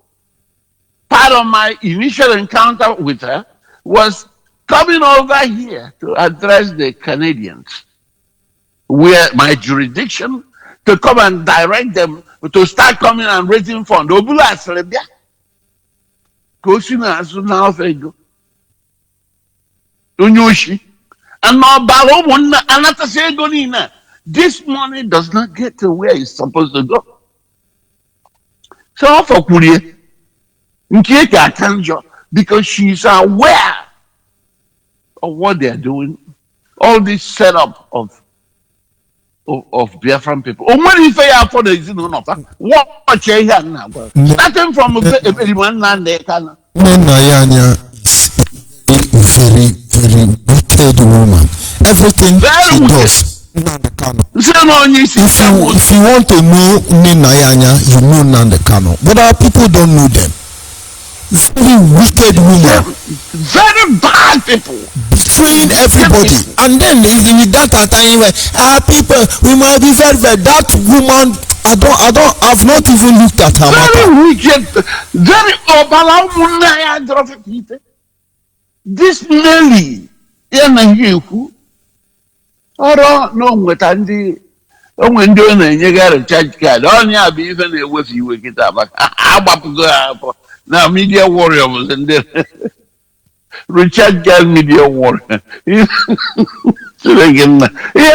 Part of my initial encounter with her was coming over here to address the Canadians, where my jurisdiction, to come and direct them to start coming and raising funds. Obula Serbia. Kosina Asuna Fego. Unyushi. And now Balomuna Anata Segonina. This money does not get to where it's supposed to go. So for Kurie, Nkeka Kanjo, because she's aware of what they're doing, all this setup of Biafran people. What if they are for the what here now? Starting from everyone land they can. Nayanya is very, very wicked woman. Everything she does. If you want to know Nayanya, you know Nandekano. But our people don't know them. Very wicked woman. Very bad people. Betraying everybody. And then with that time where people we might be very that woman I've not even looked at her. Very wicked, very this Nelly no nwetandi onwe ndị ọ na-enye ga recharge card onye a bụ ife na-ewefu iwe kịta maka agbapụgo afọ na media warrior was ndị recharge card media warrior ihe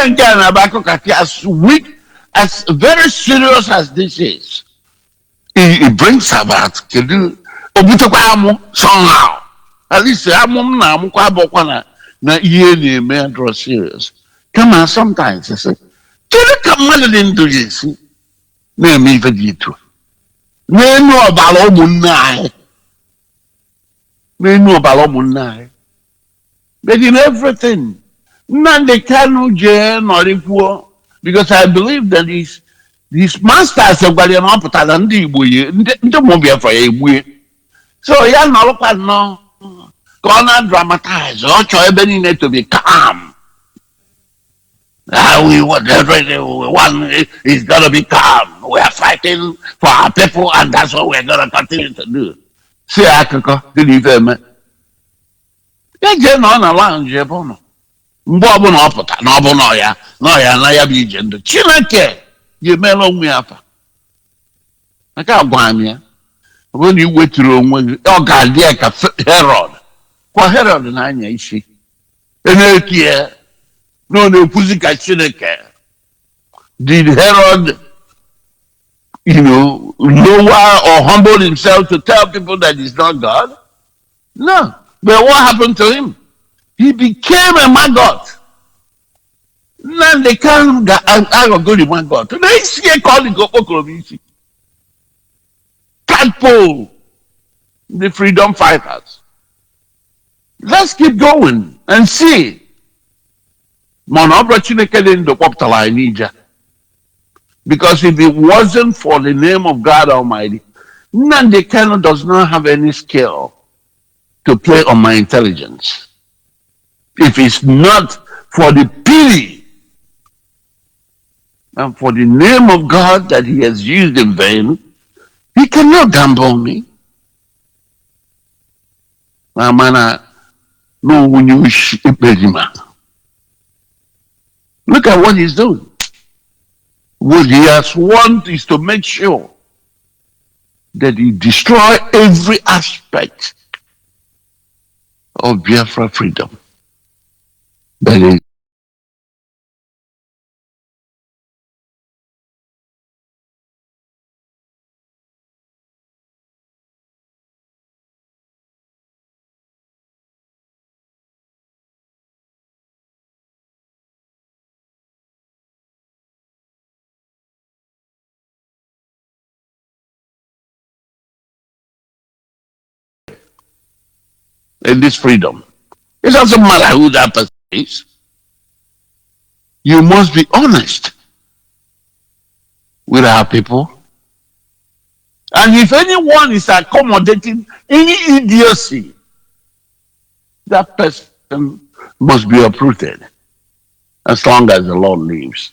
nke a na-abakọ kaki as weak, as very serious as this is. It brings about kedu obutekwa amụ somehow at least amụ m na amụkwa abụkwa na ihe na-eme draw serious. Come on, sometimes I say, come on into this. Name me for you too. We know about Omunai. We know about Omunai. But in everything, none they can jail or equal, because I believe that these masters of Guardian Opera and the mobile for a way. So, young Nalopa no, gonna dramatize or try to be calm. We want one is gonna be calm. We are fighting for our people, and that's what we're gonna continue to do. See, I can go to the event. You get on a lounge, Bono. Bobo no put no bonoya, no ya be gender. Chinake, you mellow me up. I can't buy me. When you wait through when oh God, dear Herod. What Herod and I is she? And here. No, Pussycat Chineke. Did Herod lower or humble himself to tell people that he's not God. No. But what happened to him? He became a maggot. Now they can't go to maggot. They see called the tadpole, the freedom fighters. Let's keep going and see. Because if it wasn't for the name of God Almighty, Nnamdi Kanu does not have any skill to play on my intelligence. If it's not for the pity and for the name of God that he has used in vain, he cannot gamble me. Look at what he's doing. What he has wanted is to make sure that he destroy every aspect of Biafra freedom. That is in this freedom. It doesn't matter who that person is. You must be honest with our people. And if anyone is accommodating any idiocy, that person must be uprooted as long as the Lord lives.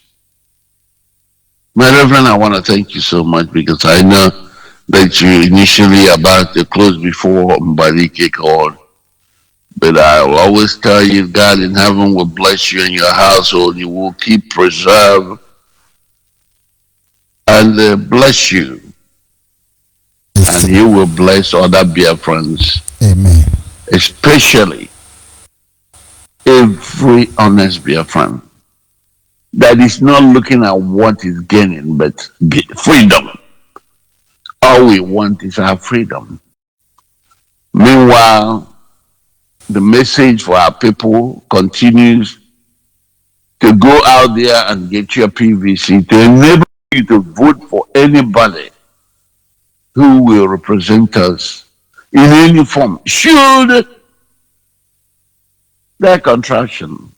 My Reverend, I want to thank you so much because I know that you initially about to close before Mbalike called. But I will always tell you, God in heaven will bless you and your household. He will keep preserve and bless you. And he will bless other Biafrans. Amen. Especially every honest Biafran that is not looking at what is gaining, but freedom. All we want is our freedom. Meanwhile, the message for our people continues to go out there and get your PVC to enable you to vote for anybody who will represent us in any form, should that contraction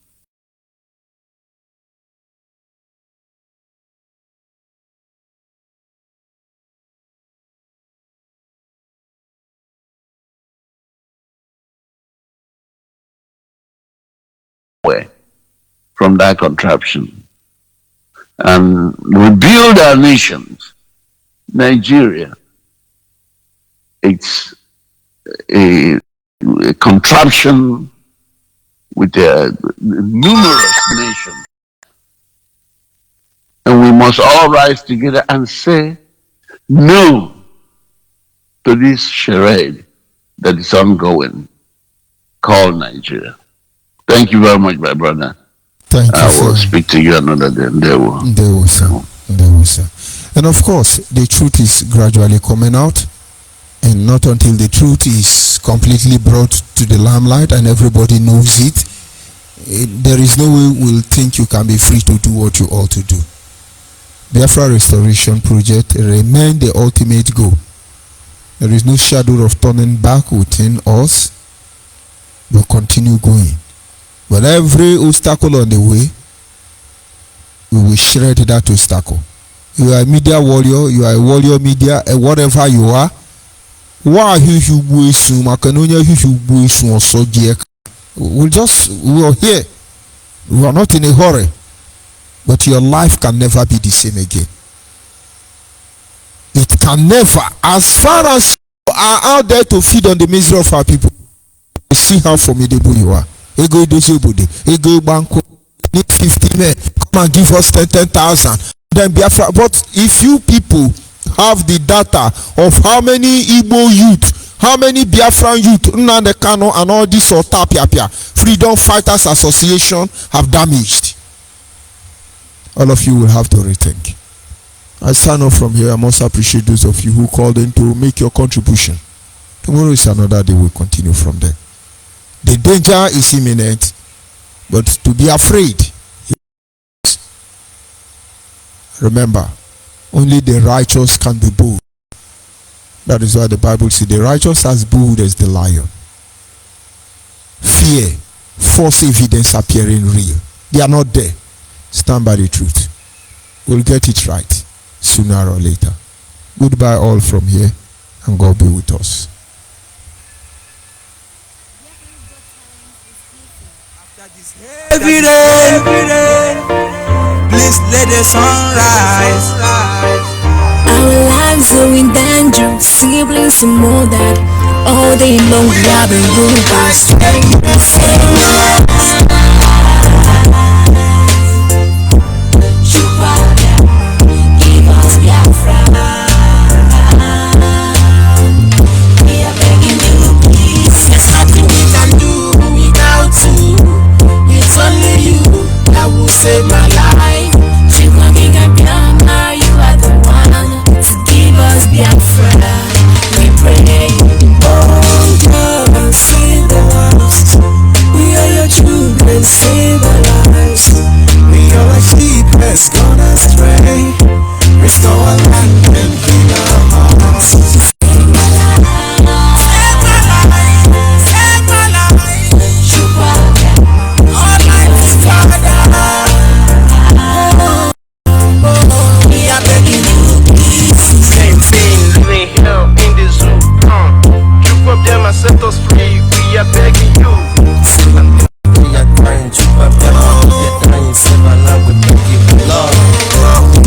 away from that contraption and rebuild our nations. Nigeria, it's a contraption with a numerous nations. And we must all rise together and say no to this charade that is ongoing called Nigeria. Thank you very much, my brother. Thank you. I will speak to you another day. There will, sir. And of course, the truth is gradually coming out. And not until the truth is completely brought to the limelight and everybody knows it, there is no way we'll think you can be free to do what you ought to do. Biafra Restoration Project remain the ultimate goal. There is no shadow of turning back within us. We'll continue going. But every obstacle on the way, we will shred that obstacle. You are a media warrior, you are a warrior media, and whatever you are, we are here. We are here. We are not in a hurry. But your life can never be the same again. It can never. As far as you are out there to feed on the misery of our people, see how formidable you are. Ego Dozebode, Ego Banco, need 50 men, come and give us 10,000. Then Biafra. But if you people have the data of how many Igbo youth, how many Biafran youth, Nnamdi Kanu and all this Otapia Freedom Fighters Association have damaged, all of you will have to rethink. I sign off from here. I must appreciate those of you who called in to make your contribution. Tomorrow is another day. We'll continue from there. The danger is imminent, but to be afraid. Remember, only the righteous can be bold. That is why the Bible says the righteous as bold as the lion. Fear, false evidence appearing real. They are not there. Stand by the truth. We'll get it right sooner or later. Goodbye all from here, and God be with us. Every day, please let the sun rise. Our lives are in danger, siblings and more that all day long we have been ruled by strangers. Give us Biafra. We are begging you, please. There's nothing we can do without you. It's only you that will save my life. Chimwagi Gabiama, you are the one to give us Biafra. We pray. Oh God, save the lives. We are your children, save our lives. We are like sheep that's gone astray. Restore our land and fill our hearts. Save my life, save my life. Almighty Father, we are begging you, please. Same thing, living here in the zoo. Keep up them and set us free. We are begging you. We are crying, keep up them, we are dying, save our love, we beg you, Lord.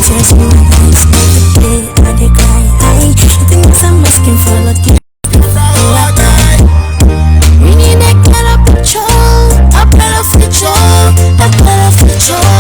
Tears in my eyes, every day I dey cry. Nothing else I'm asking for, Lord, give me I die. We need a better future, a better future, a better future.